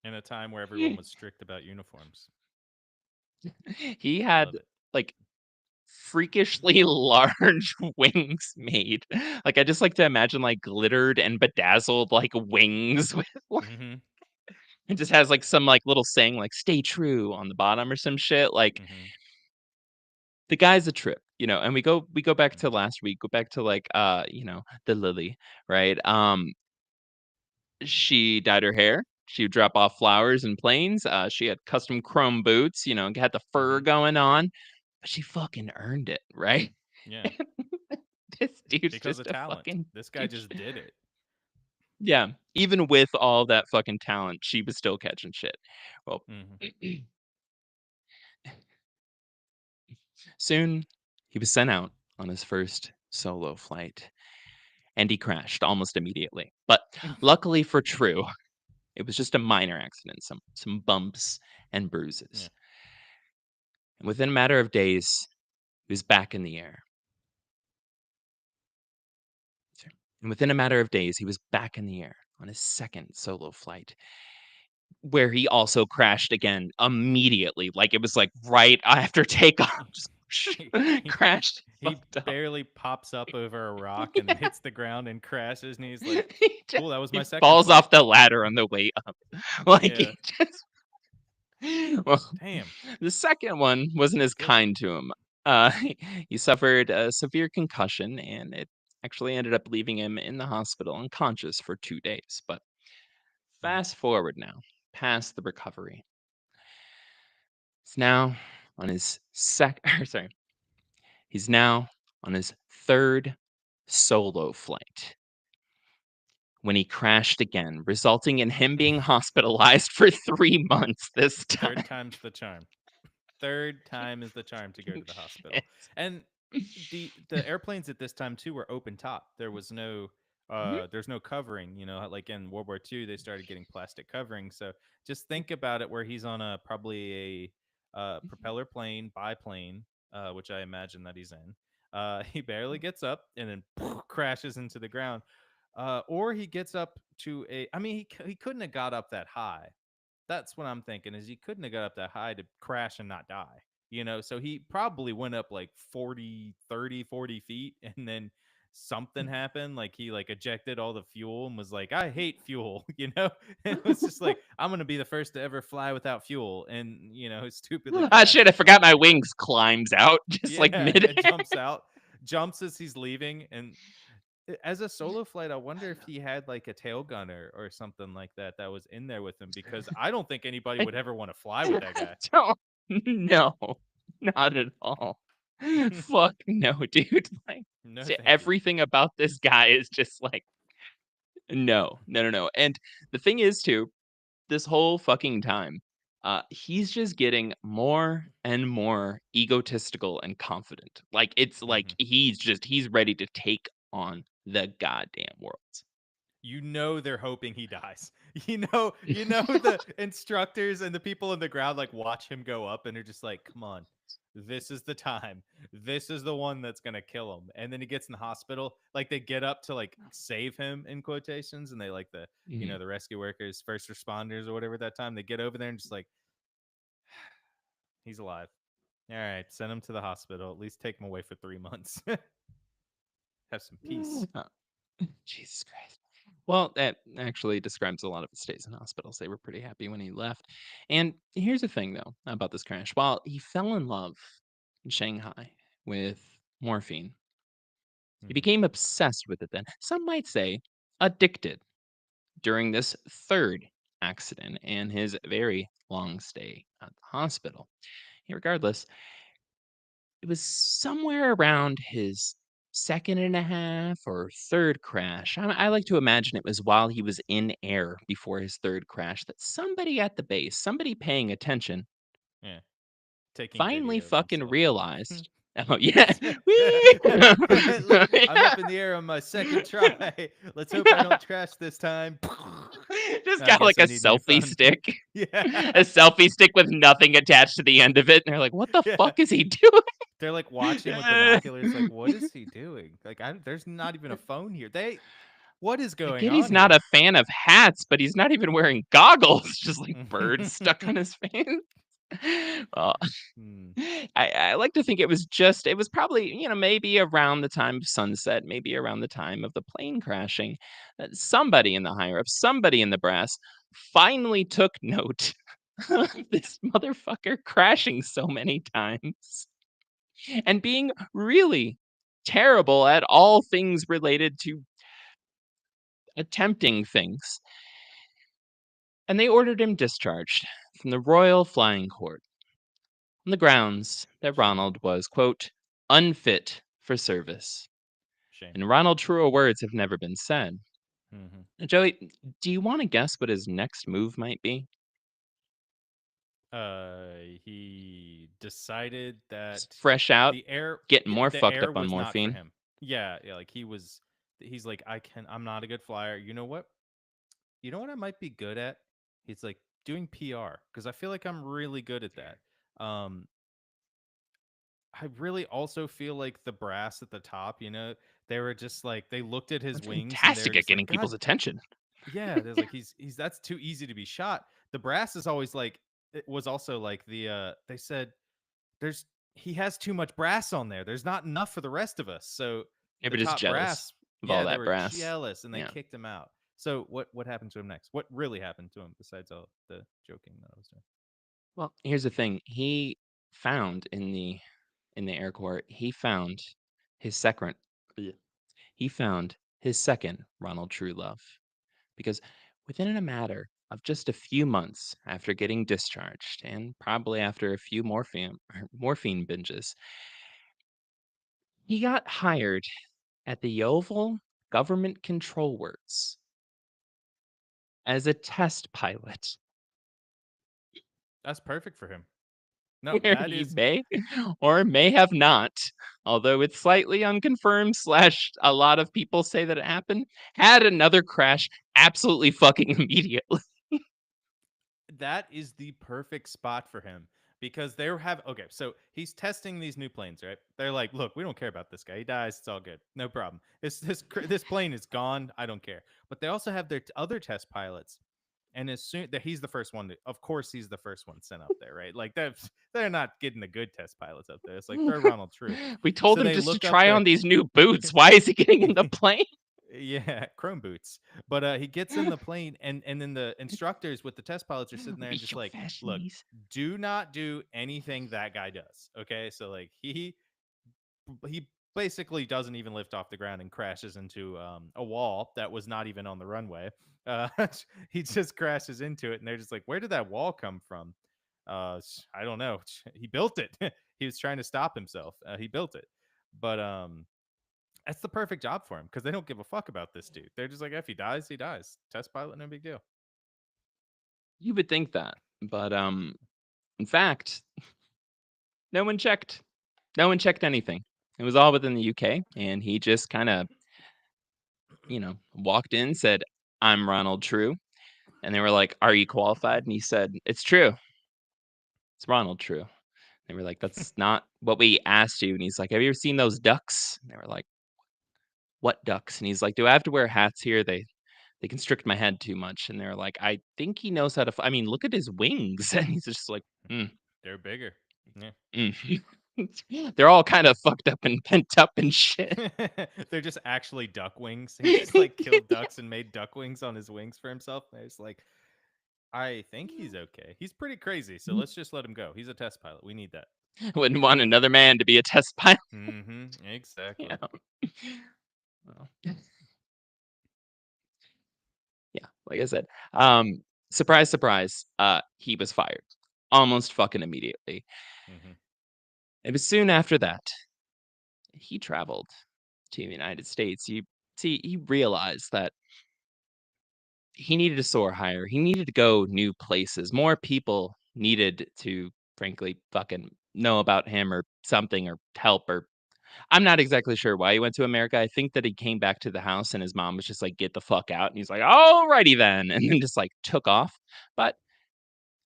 In a time where everyone was strict about uniforms. He Love had it. like freakishly large wings made. Like I just like to imagine like glittered and bedazzled like wings with like, Hmm. it just has like some like little saying like stay true on the bottom or some shit. Like Hmm. the guy's a trip. and we go back Mm. to last week, go back to like the Lily, right? She dyed her hair. She would drop off flowers and planes. She had custom chrome boots, and had the fur Mhm. going on, but she fucking earned it, right? Yeah, This dude's because just of a talent. fucking This guy douche. just did it. Yeah, even with all that fucking talent, she was still catching shit. Well, Mhm. soon he was sent out on his first solo flight, and he crashed almost immediately. But luckily for True, it was just a minor accident, some bumps and Yeah. bruises. And within a matter of days, he was back in the air. And within a matter of days, he was back in the air on his second solo flight, where he also crashed again immediately. Like it was like right after takeoff, just He he crashed, he fucked up. barely pops up over a rock and Yeah. hits the ground and crashes, and he's like, He, just, "Cool, that was he my second falls flight." off the ladder on the way up. Like Yeah. he just well, Damn. the second one wasn't as Good. kind to him. Uh, he suffered a severe concussion, and it actually ended up leaving him in the hospital unconscious for 2 days. But Mm. fast forward now, past the recovery. He's now on his sorry, he's now on his third solo flight when he crashed again, resulting in him being hospitalized for 3 months this Third time. time's the charm. Third time is the charm to go to the hospital. Shit. And the airplanes at this time too were open top. There was no Mhm, there's no covering, like in World War II they started getting plastic covering. So just think about it where he's on a probably a mhm, propeller plane, biplane, which I imagine that he's in. He barely gets up and then crashes into the ground. Or he gets up to a I mean he couldn't have got up that high. That's what I'm thinking is he couldn't have got up that high to crash and not die. So he probably went up like 40, 30, 40 feet and then something happened. Like he like ejected all the fuel and was like, I hate fuel, And it was just like, I'm gonna be the first to ever fly without fuel. And stupidly Ah, shit, crashed. I forgot my wings. Climbs out just like Yeah, it midair. jumps out, jumps as he's leaving. And as a solo flight, I wonder if he had like a tail gunner or something like that that was in there with him because I don't think anybody I would ever want to fly with that guy. don't. No, not at all. Fuck no, dude. Like, No, thank you. everything about this guy is just like, no, no, no, no. And the thing is, too, this whole fucking time, he's just getting more and more egotistical and confident. Like, it's like Hmm. he's ready to take on the goddamn world. They're hoping he dies. The instructors and the people in the ground like watch him go up and they're just like, "Come on, this is the time. This is the one that's gonna kill him." And then he gets in the hospital. Like they get up to like save him in quotations, and they like Mhm. the rescue workers, first responders or whatever at that time. They get over there and just like, he's alive. All right, send him to the hospital. At least take him away for 3 months. Have some peace. Uh, Jesus Christ. Well, that actually describes a lot of his stays in hospitals. They were pretty happy when he left. And here's the thing, though, about this crash. While he fell in love in Shanghai with morphine, he Hmm. became obsessed with it then. Some might say addicted during this third accident and his very long stay at the hospital. Regardless, it was somewhere around his second and a half or third crash. I like to imagine it was while he was in air before his third crash that somebody at the base, somebody paying attention, Yeah, taking finally video of fucking himself. realized. Oh, yeah. Whee! Look, I'm Yeah. up in the air on my second try. Let's hope I don't crash this time. Just I got guess like I a need new selfie phone. stick. Yeah. A selfie stick with nothing attached to the end of it. And they're like, what the Yeah. fuck is he doing? They're like watching with binoculars, like, what is he doing? Like, there's not even a phone here. What is I going get he's on not here? a fan of hats, but he's not even wearing goggles, just like birds stuck on his face. Well, Hmm. I like to think it was probably, maybe around the time of sunset, maybe around the time of the plane crashing, that somebody in the higher up, somebody in the brass finally took note of this motherfucker crashing so many times. and being really terrible at all things related to attempting things. And they ordered him discharged from the Royal Flying Court on the grounds that Shame. Ronald was, quote, unfit for service. Shame. And Ronald truer words have never been said. Hmm. Joey, do you want to guess what his next move might be? He decided that Just fresh out, the air getting more the fucked air up on was not for morphine. him. Yeah, yeah, like he's like, I'm not a good flyer. You know what? You know what I might be good at? He's like doing PR because I feel like I'm really good at that. Um I really also feel like the brass at the top, they were just like they looked at his That's wings and they were fantastic at just like, getting God, people's attention. yeah, there's like he's that's too easy to be shot. The brass is always like it was also like they said there's he has too much brass on there. There's not enough for the rest of us. So They the were just top jealous brass, of all yeah, they that were brass. jealous and they Yeah. kicked him out. So what happened to him next? What really happened to him besides all the joking that I was doing? Well, here's the thing. He found in the air court, he found his second Bleh. He found his second Ronald True love. Because within a matter of just a few months after getting discharged, and probably after a few morphine binges, he got hired at the Yeovil Government Control Works as a test pilot, That's perfect for him. No, where that he is may or may have not, although it's slightly unconfirmed, slash a lot of people say that it happened, had another crash absolutely fucking immediately. that is the perfect spot for him because they're have okay, so he's testing these new planes, right? They're like, look, we don't care about this guy. He dies, it's all good, no problem. This plane is gone. I don't care. But they also have their other test pilots, and as soon that he's the first one, of course, he's the first one sent up there, right? Like they're not getting the good test pilots up there. It's like throw Ronald True. We told So him they just to look up try on there. these new boots. Why is he getting in the plane? Yeah, chrome boots. But he gets in the plane, and then the instructors with the test pilots are sitting there Be and just your like, look, fashionistas. do not do anything that guy does. Okay, so like he basically doesn't even lift off the ground and crashes into a wall that was not even on the runway. Uh, he just crashes into it, and they're just like, where did that wall come from? I don't know. He built it. He was trying to stop himself. He built it, but that's the perfect job for him because they don't give a fuck about this dude. They're just like, if he dies, he dies. Test pilot, no big deal. You would think that, but in fact, no one checked. No one checked anything. It was all within the UK, and he just kind of, walked in, said, "I'm Ronald True," and they were like, "Are you qualified?" And he said, "It's true. It's Ronald True." They were like, "That's not what we asked you." And he's like, "Have you ever seen those ducks?" And they were like, "What ducks?" And he's like, "Do I have to wear hats here? They constrict my head too much." And they're like, "I think he knows how to I mean, look at his wings." And he's just like, "Mm, They're bigger. Yeah. mm." They're all kind of fucked up and pent up and shit. They're just actually duck wings. He just like killed ducks and made duck wings on his wings for himself. And it's like, I think he's okay. He's pretty crazy, so let's just let him go. He's a test pilot. We need that. Wouldn't want another man to be a test pilot. Mm-hmm. You Exactly. know? Well, yeah, like I said, surprise, surprise, he was fired almost fucking immediately. Mm-hmm. It was soon after that he traveled to the United States. He realized that he needed to soar higher. He needed to go new places. More people needed to, frankly, fucking know about him or something or help or I'm not exactly sure why he went to America. I think that he came back to the house and his mom was just like, "Get the fuck out." And he's like, "Alrighty then." And then just like took off. But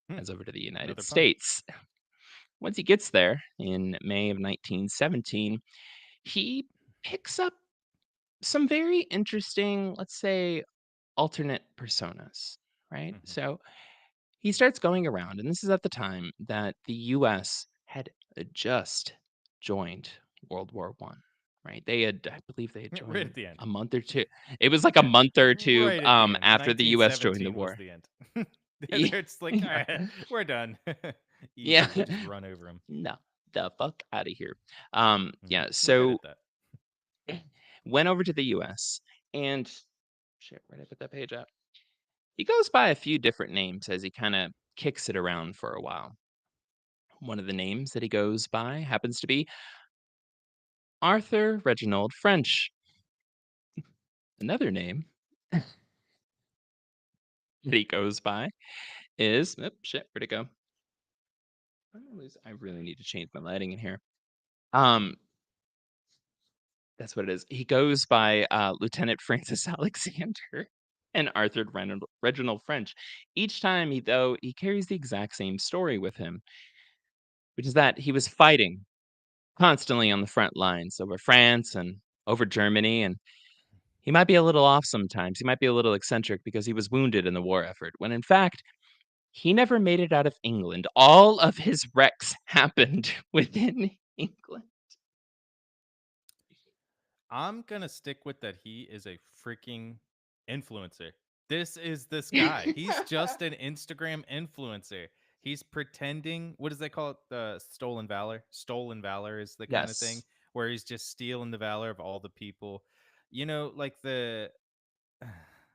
Hmm. heads over to the United Another pun. States. Once he gets there in May of 1917, he picks up some very interesting, let's say, alternate personas, right? Mm-hmm. So he starts going around, and this is at the time that the US had just joined World War One, right? I believe they had Right at joined the end. a month or two. It was like a Yeah. month or two Right at the end. after the US joined the 1917 was war. the end. Yeah, They're just like, all right, we're done. yeah, Easy. We'll just run over him. no. the fuck out of here. Yeah, We're good so at that. went over to the US and shit, where did I put that page at? He goes by a few different names as he kind of kicks it around for a while. One of the names that he goes by happens to be Arthur Reginald French. Another name that he goes by is shit, where'd it go? I really need to change my lighting in here. Um, that's what it is. He goes by Lieutenant Francis Alexander and Arthur Reginald French. Each time he carries the exact same story with him, which is that he was fighting constantly on the front lines over France and over Germany, and he might be a little off sometimes. He might be a little eccentric because he was wounded in the war effort, when in fact, he never made it out of England. All of his wrecks happened within England. I'm gonna stick with that. He is a freaking influencer. This guy. He's just an Instagram influencer. He's pretending. What does they call it? Stolen valor. Stolen valor is the kind of thing Yes. where he's just stealing the valor of all the people. Like the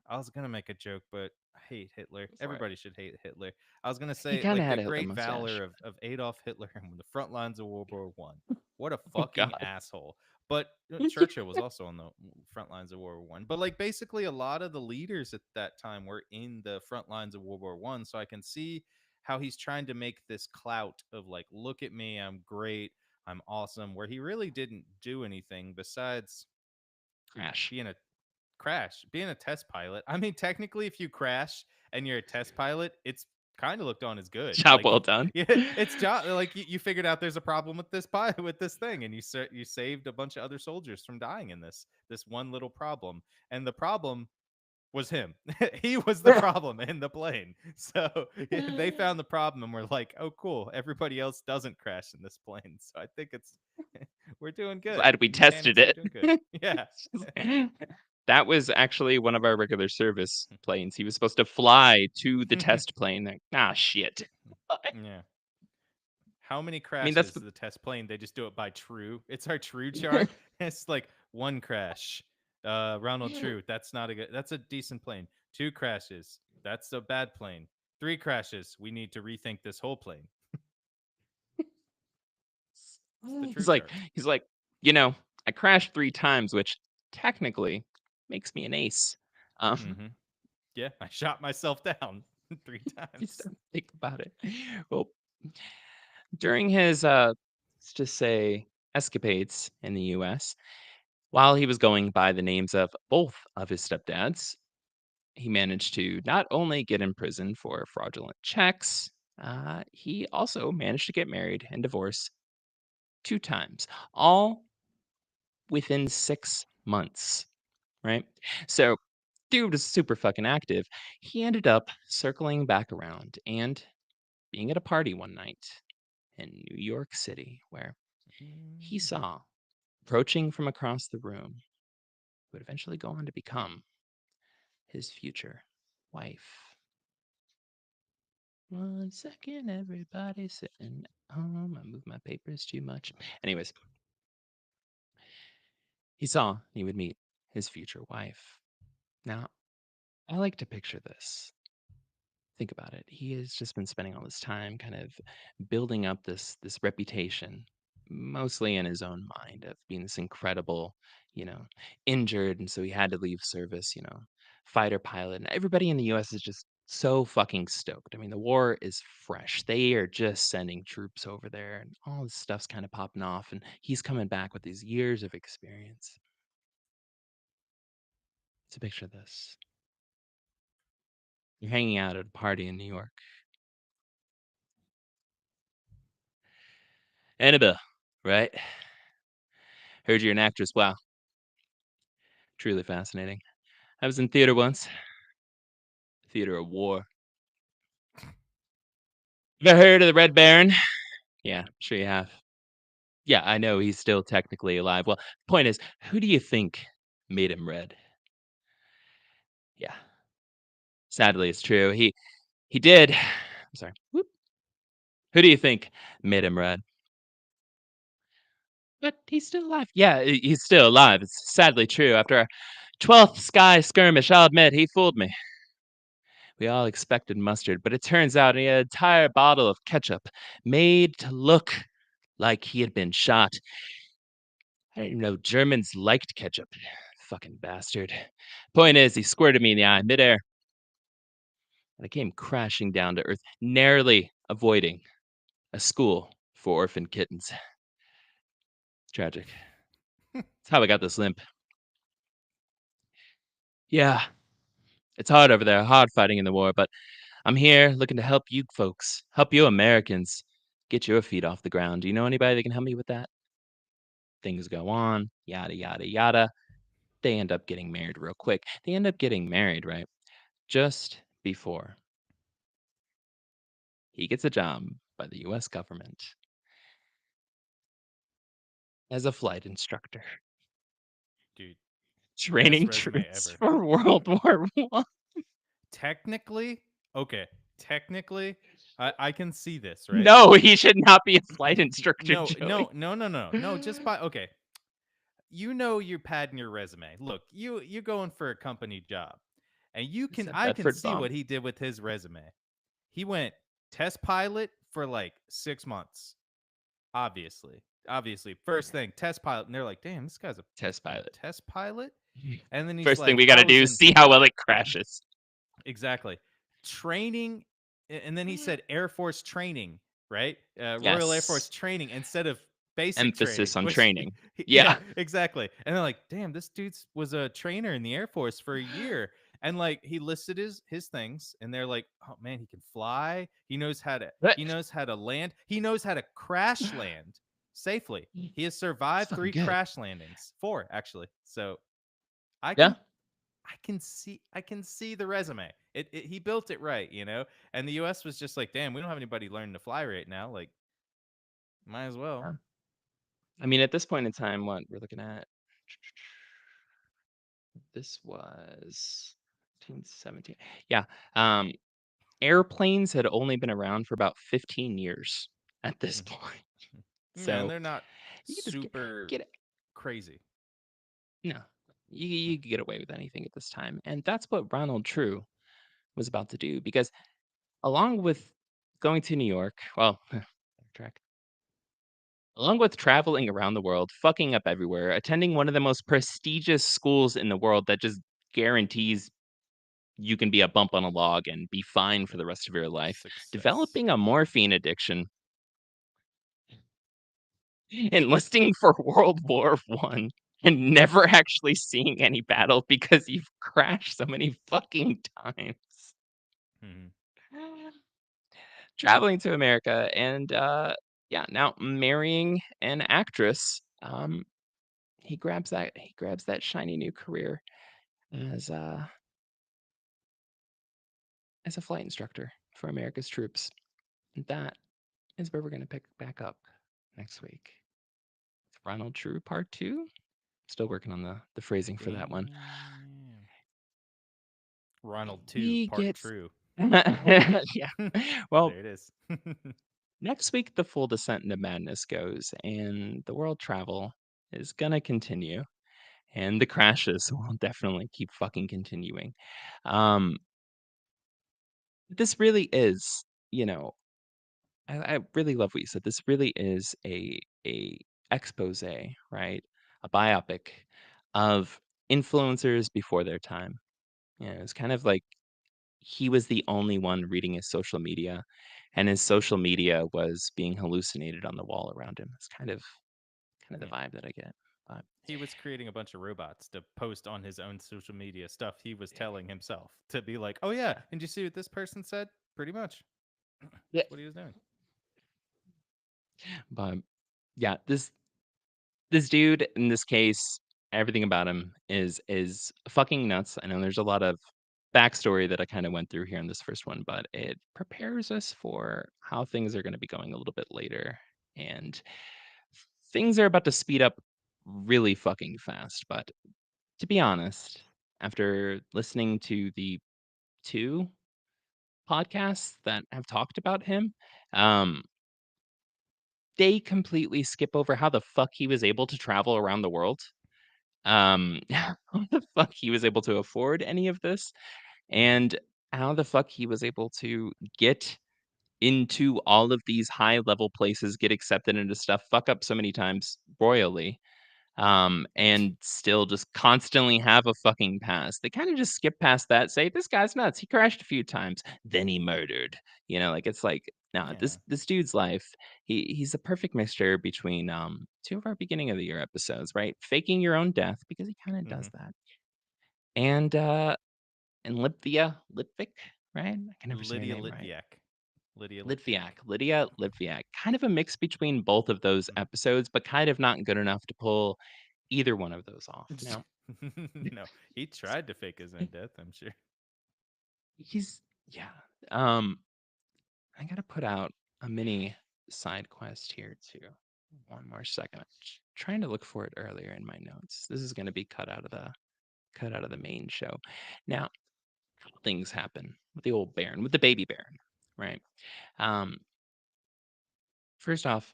I was gonna make a joke, but I hate Hitler. For it. Everybody should hate Hitler. I was gonna He say kinda like the had a Hitler great mustache. valor of Adolf Hitler on the front lines of World War I. What a Oh fucking god. asshole. But Churchill was also on the front lines of World War I. But like basically a lot of the leaders at that time were in the front lines of World War I. So I can see how he's trying to make this clout of like, look at me, I'm great, I'm awesome, where he really didn't do anything besides Crash. being a being a test pilot. I mean, technically, if you crash and you're a test pilot, it's kind of looked on as good. Job Like, well done. yeah, it's job. Like you figured out there's a problem with this pilot with this thing, and you saved a bunch of other soldiers from dying in this one little problem. And the problem was him. He was the problem in the plane. So yeah, they found the problem and were like, "Oh, cool. Everybody else doesn't crash in this plane." So I think it's we're doing good. Glad we tested Mechanics are it. doing good. Yeah. It's just that was actually one of our regular service planes. He was supposed to fly to the test plane. Like, ah, shit. I Yeah. How many mean, that's crashes what the test plane? They just do it by True. It's our True chart. It's like one crash. Ronald True. That's not a good. That's a decent plane. Two crashes. That's a bad plane. Three crashes. We need to rethink this whole plane. It's the True he's like chart. he's like, you know, I crashed 3 times, which technically makes me an ace. Um, Mm-hmm. Yeah, I shot myself down three if you times. start to think about it. Well, during his let's just say escapades in the US, while he was going by the names of both of his stepdads, he managed to not only get in prison for fraudulent checks, he also managed to get married and divorced 2 times, all within 6 months, right? So, dude was super fucking active. He ended up circling back around and being at a party one night in New York City where he Mhm. saw, approaching from across the room, who would eventually go on to become his future wife. 1 second, everybody sitting at home. I move my papers too much. Anyways, he saw he would meet his future wife. Now, I like to picture this. Think about it. He has just been spending all this time kind of building up this reputation, mostly in his own mind of being this incredible, you know, injured, and so he had to leave service, fighter pilot. And everybody in the US is just so fucking stoked. I mean, the war is fresh. They are just sending troops over there and all this stuff's kind of popping off. And he's coming back with these years of experience. So picture this. You're hanging out at a party in New York. Annabelle, right? Heard you're an actress. Wow, truly fascinating. I was in theater once, theater of war. Ever heard of the Red Baron? Yeah, sure you have. Yeah, I know he's still technically alive. Well, point is, who do you think made him red? Yeah, sadly, it's true. He did. I'm sorry. Whoop. Who do you think made him red? But he's still alive. Yeah, he's still alive. It's sadly true. After our 12th sky skirmish, I'll admit he fooled me. We all expected mustard, but it turns out he had an entire bottle of ketchup made to look like he had been shot. I didn't even know Germans liked ketchup. Fucking bastard. Point is, he squirted me in the eye midair, and I came crashing down to earth, narrowly avoiding a school for orphan kittens. Tragic. That's how I got this limp. Yeah, it's hard over there, hard fighting in the war, but I'm here looking to help you folks, help you Americans get your feet off the ground. Do you know anybody that can help me with that? Things go on, yada, yada, yada. They end up getting married real quick. They end up getting married, right? Just before he gets a job by the US government as a flight instructor, Dude, best training resume troops ever. for World War One. Technically, okay. Technically, I can see this, right? No, he should not be a flight instructor, No, Joey. no, no, no, no, no. Just by okay. You know you're padding your resume. Look, you're going for a company job, and It's a I can Bedford see bomb. what he did with his resume. He went test pilot for like 6 months. Obviously, first thing test pilot, and they're like, damn, this guy's a Test pilot. test pilot. And then he's First thing like, we got I to was do is in see how well it crashes. exactly training, and then he said Air Force training, right? Royal Air Force Yes. training instead of basic training, Emphasis on which training. yeah, Yeah. exactly. And they're like, damn, this dude was a trainer in the Air Force for a year. And like he listed his things, and they're like, oh man, he can fly. But He knows how to land. He knows how to crash land safely. He has it's survived fucking 3 good. crash landings, 4 actually. So I Yeah. can I can see the resume. He built it right, you know. And the U.S. was just like, damn, we don't have anybody learning to fly right now. Like, might as well. Yeah. I mean, at this point in time, what we're looking at, this was 17. Yeah. Um, Airplanes had only been around for about 15 years at this Mhm. point. Yeah, and So they're not you could just super get it. crazy. No, you could get away with anything at this time. And that's what Ronald True was about to do because along with going to New York, well, track. Along with traveling around the world, fucking up everywhere, attending one of the most prestigious schools in the world that just guarantees you can be a bump on a log and be fine for the rest of your life, Success. developing a morphine addiction, enlisting for World War One, and never actually seeing any battle because you've crashed so many fucking times. Mhm. Traveling to America and yeah, now marrying an actress. He grabs that shiny new career as as a flight instructor for America's troops. And that is where we're going to pick back up next week. Ronald True Part 2. Still working on the phrasing for that one. Damn. Ronald 2, He part gets true. yeah. Well, There it is. next week the full descent into madness goes and the world travel is going to continue and the crashes will definitely keep fucking continuing. Um this really is, you know, I really love what you said. This really is a expose, right? A biopic of influencers before their time. Yeah, it's kind of like he was the only one reading his social media, and his social media was being hallucinated on the wall around him. It's kind of Yeah. the vibe that I get. But He was creating a bunch of robots to post on his own social media stuff he was telling himself to be like, oh, yeah. yeah, And you see what this person said? Pretty much. yeah. That's what he was doing. But yeah, this dude in this case, everything about him is fucking nuts. I know there's a lot of backstory that I kind of went through here in this first one, but it prepares us for how things are going to be going a little bit later. And things are about to speed up really fucking fast. But to be honest, after listening to the two podcasts that have talked about him, um, they completely skip over how the fuck he was able to travel around the world. How the fuck he was able to afford any of this, Mhm. and how the fuck he was able to get into all of these high level places, get accepted into stuff, fuck up so many times royally, and still just constantly have a fucking past. They kind of just skip past that, say this guy's nuts. He crashed a few times, then he murdered. Like it's like, nah, Yeah. this dude's life. He's a perfect mixture between two of our beginning of the year episodes, right? Faking your own death because he kind of does Mhm. that, and Litvia Litvik, right? I can never say her Lydia name right. Litviak. Lydia Litviak, Litviak. Lydia Litviak. Kind of a mix between both of those Mhm. episodes, but kind of not good enough to pull either one of those off. Now, No, he tried to fake his own death, I'm sure. he's yeah. Um, I gotta put out a mini side quest here too. One more second. Trying to look for it earlier in my notes. This is gonna be cut out of the main show. Now, a couple things happen with the old Baron, with the baby Baron, right? Um, First off,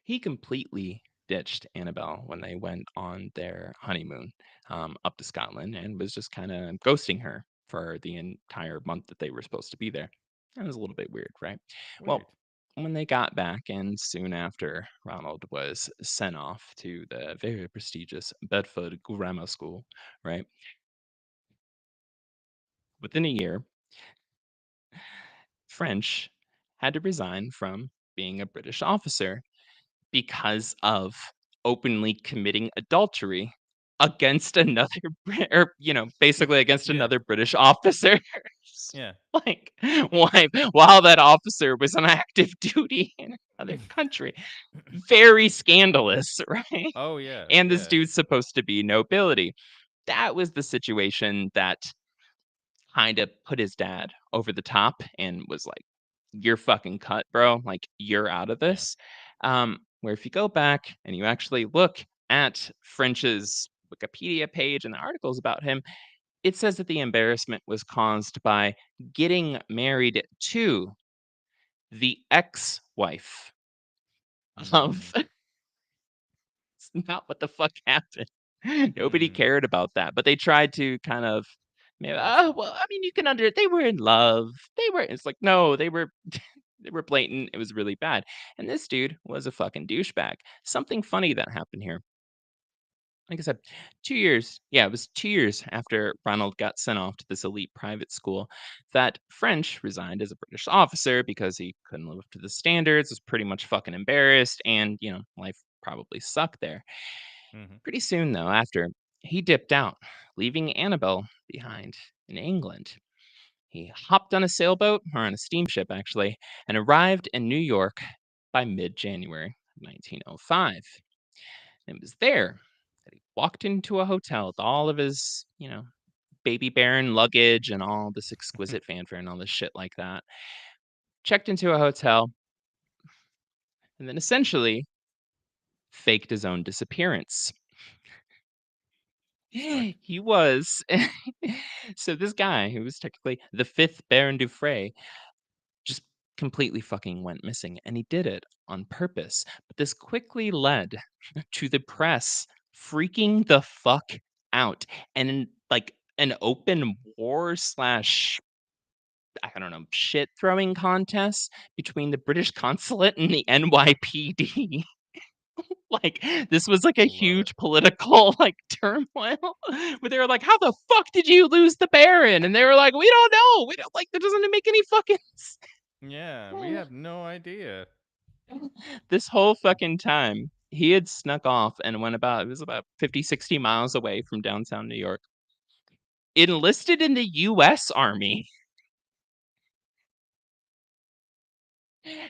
he completely ditched Annabelle when they went on their honeymoon up to Scotland and was just kind of ghosting her for the entire month that they were supposed to be there. That was a little bit weird, right? Weird. Well, when they got back, and soon after, Ronald was sent off to the very prestigious Bedford Grammar School, right? Within a year, French had to resign from being a British officer because of openly committing adultery against another or, basically against Yeah. another British officer. Yeah. Like, why while that officer was on active duty in another country. Very scandalous, right? Oh, yeah. And this Yeah. dude's supposed to be nobility. That was the situation that kind of put his dad over the top and was like, "You're fucking cut, bro. Like, you're out of Yeah. this." Where if you go back and you actually look at French's Wikipedia page and the articles about him, it says that the embarrassment was caused by getting married to the ex-wife of Mm. not what the fuck happened. Nobody Hmm. cared about that, but they tried to kind of maybe, Gotcha. "Oh, well, I mean, you can they were in love. They were." It's like, "No, they were they were blatant. It was really bad." And this dude was a fucking douchebag. Something funny that happened here. Like I said, 2 years. Yeah, it was 2 years after Ronald got sent off to this elite private school that French resigned as a British officer because he couldn't live up to the standards, was pretty much fucking embarrassed, and, life probably sucked there. Hmm. Pretty soon, though, after, he dipped out, leaving Annabelle behind in England. He hopped on a sailboat, or on a steamship actually, and arrived in New York by mid January 1905. And it was there that he walked into a hotel with all of his, baby Baron luggage and all this exquisite fanfare and all this shit like that. Checked into a hotel, and then essentially faked his own disappearance. Smart. He was so this guy, who was technically the fifth Baron du just completely fucking went missing, and he did it on purpose. But this quickly led to the press freaking the fuck out, and in, like, an open war slash, I don't know, shit throwing contest between the British consulate and the NYPD. Like, this was like a Love it. huge political, like, turmoil where they were like, "How the fuck did you lose the Baron?" And they were like, "We don't know. We don't, like, that doesn't make any fucking Yeah, we have no idea. this whole fucking time, he had snuck off and it was about 50, 60 miles away from downtown New York, enlisted in the US Army,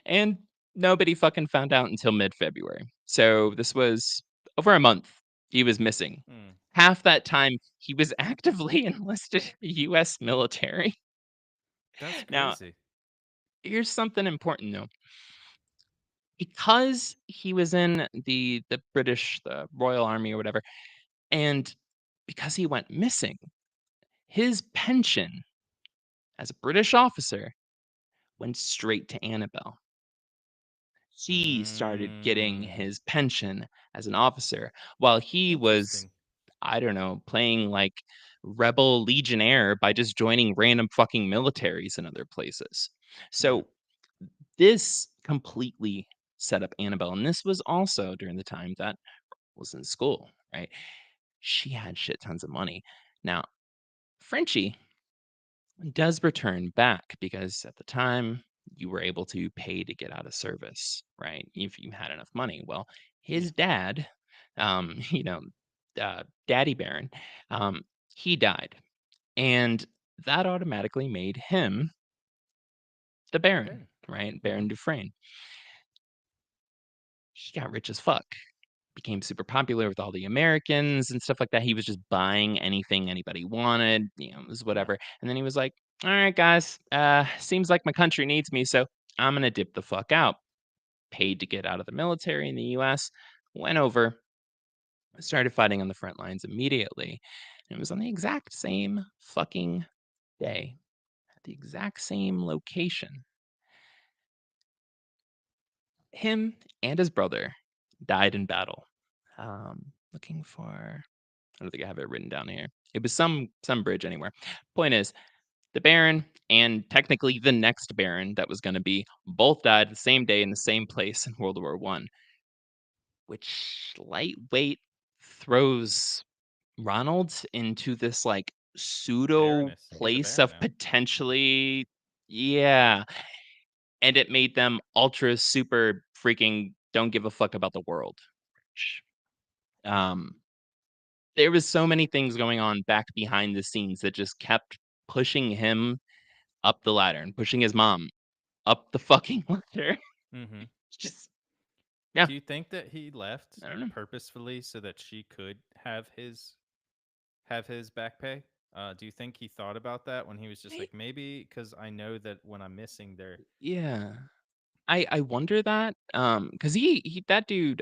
and nobody fucking found out until mid-February. So this was over a month he was missing. Mm. Half that time, he was actively enlisted in the US military. That's Now, crazy. here's something important, though. Because he was in the Royal Army or whatever, and because he went missing, his pension as a British officer went straight to Annabelle. He started getting Mm, his pension as an officer while he was, interesting. I don't know, playing like rebel legionnaire by just joining random fucking militaries in other places. Hmm. So this completely set up Annabelle. And this was also during the time that was in school, right? She had shit tons of money. Now, Frenchie does return back because at the time you were able to pay to get out of service, right? If you had enough money. Well, Yeah. his dad, you know, Daddy Baron, um, he died. And that automatically made him the The Baron, Baron. right? Mm-hmm. Baron Dufresne. He got rich as fuck, became super popular with all the Americans and stuff like that. He was just buying anything anybody wanted, it was Yeah. whatever. And then he was like, "All right, guys, seems like my country needs me, so I'm gonna dip the fuck out." Paid to get out of the military in the US, went over, started fighting on the front lines immediately. And it was on the exact same fucking day, at the exact same location. Him and his brother died in battle. Looking for I don't think I have it written down here. It was some bridge anywhere. Point is, the Baron and technically the next Baron that was gonna be both died the same day in the same place in World War One, which lightweight throws Ronald into this like pseudo Baroness. He's a place Baron of now. potentially, yeah, and it made them ultra super freaking don't give a fuck about the world. Um, there was so many things going on back behind the scenes that just kept pushing him up the ladder and pushing his mom up the fucking ladder. Mm-hmm. It's just yeah, Do you think that he left I don't know. purposefully so that she could have his back pay? Do you think he thought about that when he was just I like, maybe because I know that when I'm missing, there. yeah. I wonder that, because he that dude,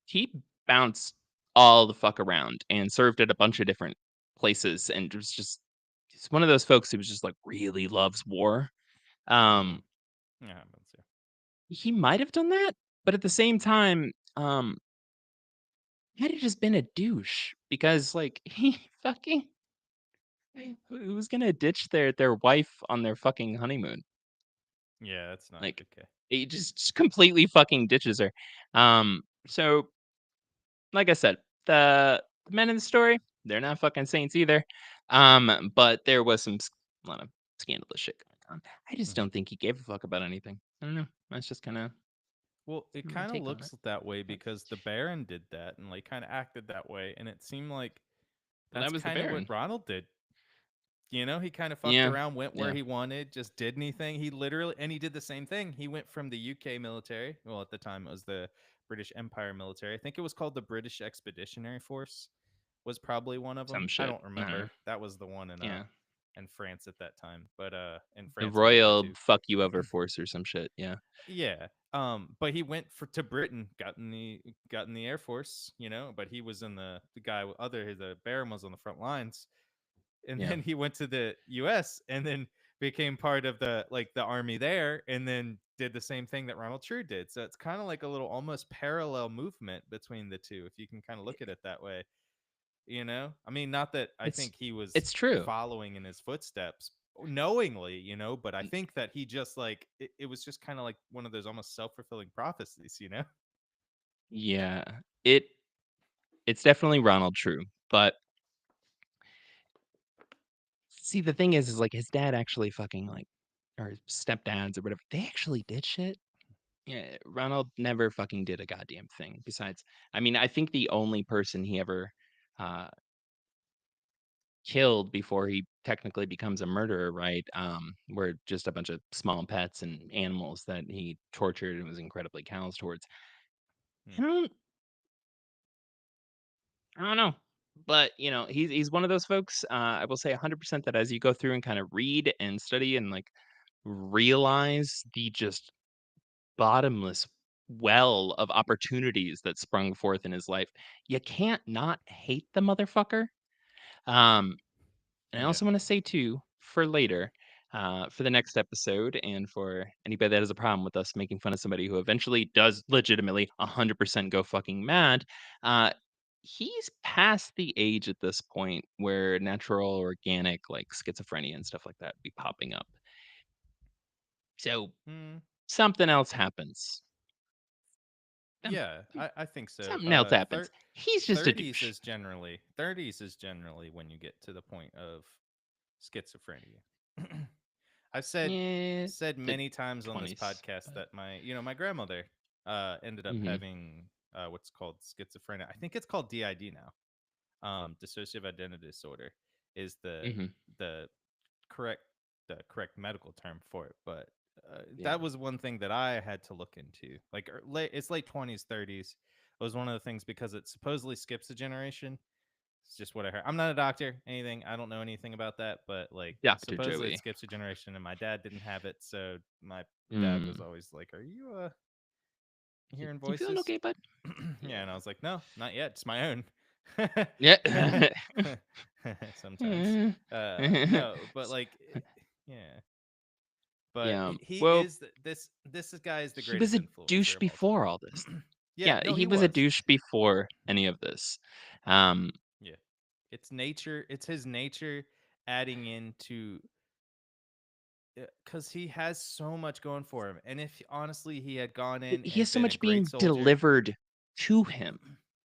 he bounced all the fuck around and served at a bunch of different places and was just he's one of those folks who was just, like, really loves war. Mm-hmm. Um, Yeah, happens. Yeah. he might have done that, but at the same time, might have just been a douche because, like, he fucking who's gonna ditch their wife on their fucking honeymoon? Yeah, that's not Like, okay. he just completely fucking ditches her. So like I said, the men in the story, they're not fucking saints either. But there was a lot of scandalous shit going on. I just Mm-hmm. don't think he gave a fuck about anything. I don't know. That's just kind of Well, it my kind of take on it. looks that way because the Baron did that and like kind of acted that way, and it seemed like Well, that that's was the kind of what Baron. Ronald did. He kind of fucked Yeah, around, went where yeah, he wanted, just did anything. He literally, and he did the same thing. He went from the UK military. Well, at the time it was the British Empire military. I think it was called the British Expeditionary Force. Was probably one of them. some I shit. don't I don't know. remember. That was the one Yeah, in France at that time. But in the France, World War royal II. fuck you over force or some shit. Yeah, Yeah. But he went to Britain, got in the Air Force, but he was in the guy with other the Baron was on the front lines, and yeah. then he went to the US and then became part of the army there, and then did the same thing that Ronald True did. So it's kind of like a little almost parallel movement between the two, if you can kind of look at it that way. I mean, not that I It's think he was it's true. following in his footsteps knowingly, but I think that he just like it was just kind of like one of those almost self-fulfilling prophecies. Yeah, it it's definitely Ronald True, but see, the thing is like his dad actually fucking like or stepdads or whatever, they actually did shit. Yeah, Ronald never fucking did a goddamn thing. Besides, I mean, I think the only person he ever uh, killed before he technically becomes a murderer, right? Were just a bunch of small pets and animals that he tortured and was incredibly callous towards. Hmm. I don't, I don't know, but he's one of those folks. I will say 100% that as you go through and kind of read and study and like realize the just bottomless well of opportunities that sprung forth in his life. You can't not hate the motherfucker. Um, and I Yeah. also want to say too, for later, for the next episode, and for anybody that has a problem with us making fun of somebody who eventually does legitimately 100% go fucking mad, uh, he's past the age at this point where natural, organic, like schizophrenia and stuff like that be popping up. So Mm, something else happens. Some- yeah, I think so. Something else happens. He's just a 30s douche. is generally when you get to the point of schizophrenia. I've Yeah, said the many times on this 20s. podcast But that my grandmother ended up hmm having what's called schizophrenia. I think it's called DID now. Dissociative identity disorder is hmm the correct correct medical term for it, but yeah, that was one thing that I had to look into. Like it's late 20s, 30s. It was one of the things because it supposedly skips a generation. It's just what I heard. I'm not a doctor, anything. I don't know anything about that, but like Dr. supposedly it Joey. skips a generation, and my dad didn't have it, so my dad was Mm. always like, "Are you hearing You feeling voices?" okay, bud? Yeah, and I Yeah. was like, "No, not yet. It's my own." Yeah. Sometimes, no, but like, yeah, but Yeah. he Well, is this guy is the he was greatest a douche influencer of all before time. all this. Yeah, Yeah, no, he he was a was. douche before any of this. Um, Yeah, it's nature. It's his nature adding into because he has so much going for him. And if honestly he had gone in he has and so been a much great being soldier, delivered to him.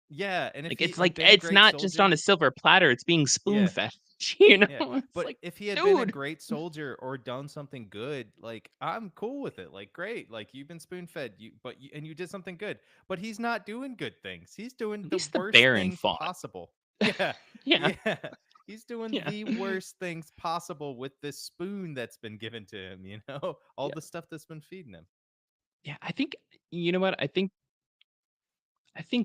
yeah, and if he Like had been a it's great not just on soldier, a silver platter, it's being yeah, spoon-fed. You know? yeah. It's But like, if he had been a dude, great soldier or done something good, like I'm cool with it. Like great, like you've been spoon fed, and you did something good. But he's not doing good things. He's doing at the least the worst Baron things fought. possible. Yeah, Yeah. yeah. He's doing Yeah. the worst things possible with this spoon that's been given to him. All Yeah. the stuff that's been feeding him. Yeah, I think you know what? I think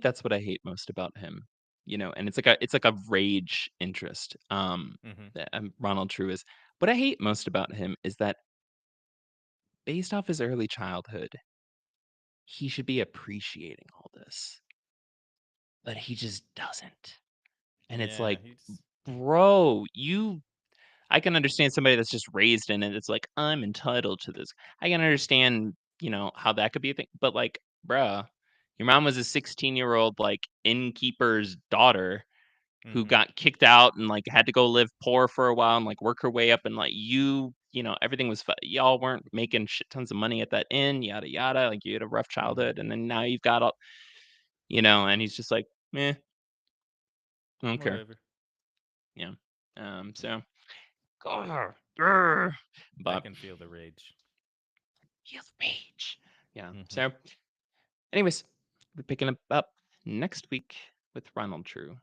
that's what I hate most about him, and it's like a rage interest. Hmm. That Ronald True is. What I hate most about him is that based off his early childhood, he should be appreciating all this, but he just doesn't. And it's Yeah, like, he's. bro, I can understand somebody that's just raised in it. It's like, I'm entitled to this. I can understand, how that could be a thing. But like, bruh, your mom was a 16-year-old like innkeeper's daughter who Hmm. got kicked out and like had to go live poor for a while and like work her way up, and like everything was y'all weren't making shit tons of money at that inn, yada yada, like you had a rough Hmm. childhood, and then now you've got all, and he's just like, I don't care. Whatever. Yeah. Yeah, So grr, I but can feel the rage. feel the rage. Yeah. Hmm. So anyways, we're picking up next week with Ronald True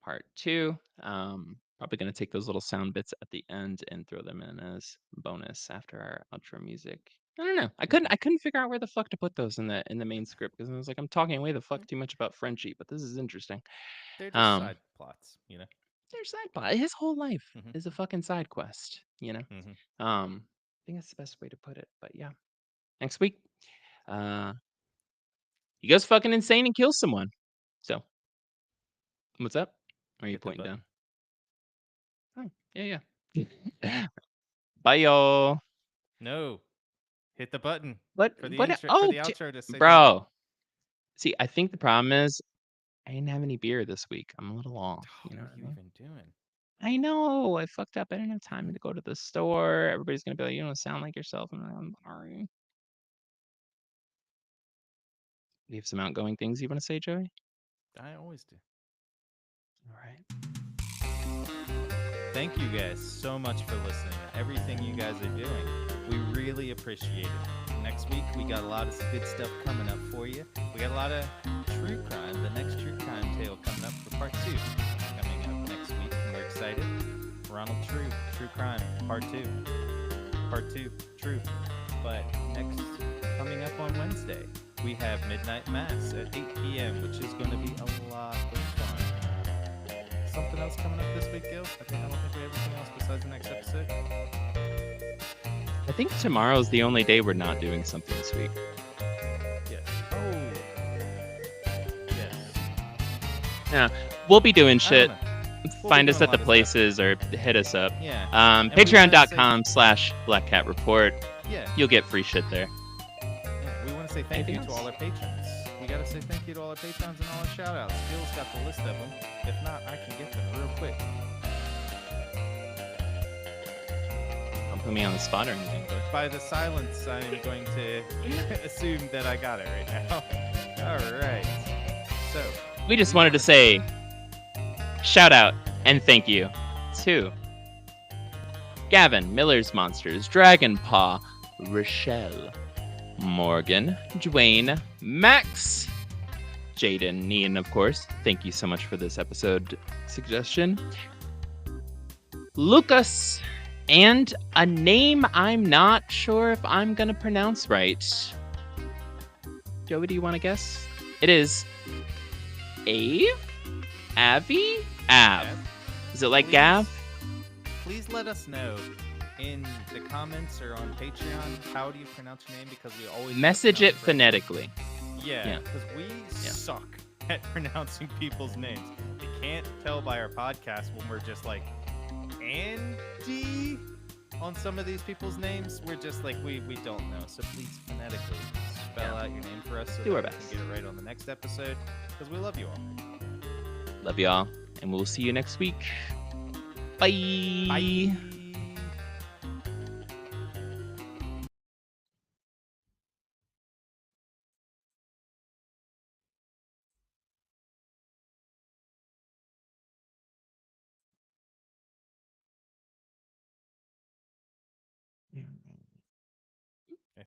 part 2. Probably gonna take those little sound bits at the end and throw them in as bonus after our outro music. I don't know. I couldn't Hmm. I couldn't figure out where the fuck to put those in the main script, because I was like, I'm talking way the fuck too much about Frenchie, but this is interesting. They're just Um, side plots. there's side plot. His whole life Hmm. is a fucking side quest. Hmm. I think that's the best way to put it. But yeah, next week, uh, he goes fucking insane and kills someone. So, what's up? Where are you Hit the pointing down? button. Oh, yeah, yeah. Bye, y'all. No, hit the button What? for the What? intro for Oh, the outro to say bye. bro. See, I think the problem is I didn't have any beer this week. I'm a little off. You know What what are I you mean? even doing? I know. I fucked up. I didn't have time to go to the store. Everybody's gonna be like, "You don't sound like yourself." I'm sorry. Do you have some outgoing things you want to say, Joey? I always do. All right. Thank you guys so much for listening. Everything you guys are doing, we really appreciate it. Next week, we got a lot of good stuff coming up for you. We got a lot of true crime, the next true crime tale coming up for part 2. Coming up next week, and we're excited. Ronald True, True Crime, part 2. Part 2, True. But next, coming up on Wednesday, we have Midnight Mass at 8 p.m., which is going to be a lot of fun. Something else coming up this week, Gil? I don't think we have anything else besides the next episode. I think tomorrow's the only day we're not doing something this week. Yes. Oh. Yes. Yeah, we'll be doing I don't shit. know. We'll be Find us doing at a the lot of stuff. places or hit us up. Yeah. And we wanna say- Patreon.com/BlackCatReport. Yeah. You'll get free shit there. Yeah, we want to say thank Anything you to else? all our patrons. We got to say thank you to all our patrons and all our shout outs. Phil's got the list of them. If not, I can get them real quick. Don't put me on the spot or anything. But By the silence, I'm going to assume that I got it right now. All right. So, we just wanted to say shout out and thank you to Gavin, Miller's Monsters, Dragon Paw, Rochelle, Morgan, Dwayne, Max, Jaden, Nian, of course. Thank you so much for this episode suggestion. Lucas, and a name I'm not sure if I'm going to pronounce right. Joey, do you want to guess? It is Ave? Avi? Av. Is it like Please. Gav? Please let us know in the comments or on Patreon how do you pronounce your name, because we always Message it mispronounce phonetically. Yeah, because we suck at pronouncing people's names. You can't tell by our podcast when we're just like Andy on some of these people's names. We're just like we don't know. So please phonetically spell out your name for us so Do our that we best. can get it right on the next episode, because we love you all. Love y'all, and we'll see you next week. Bye. Bye.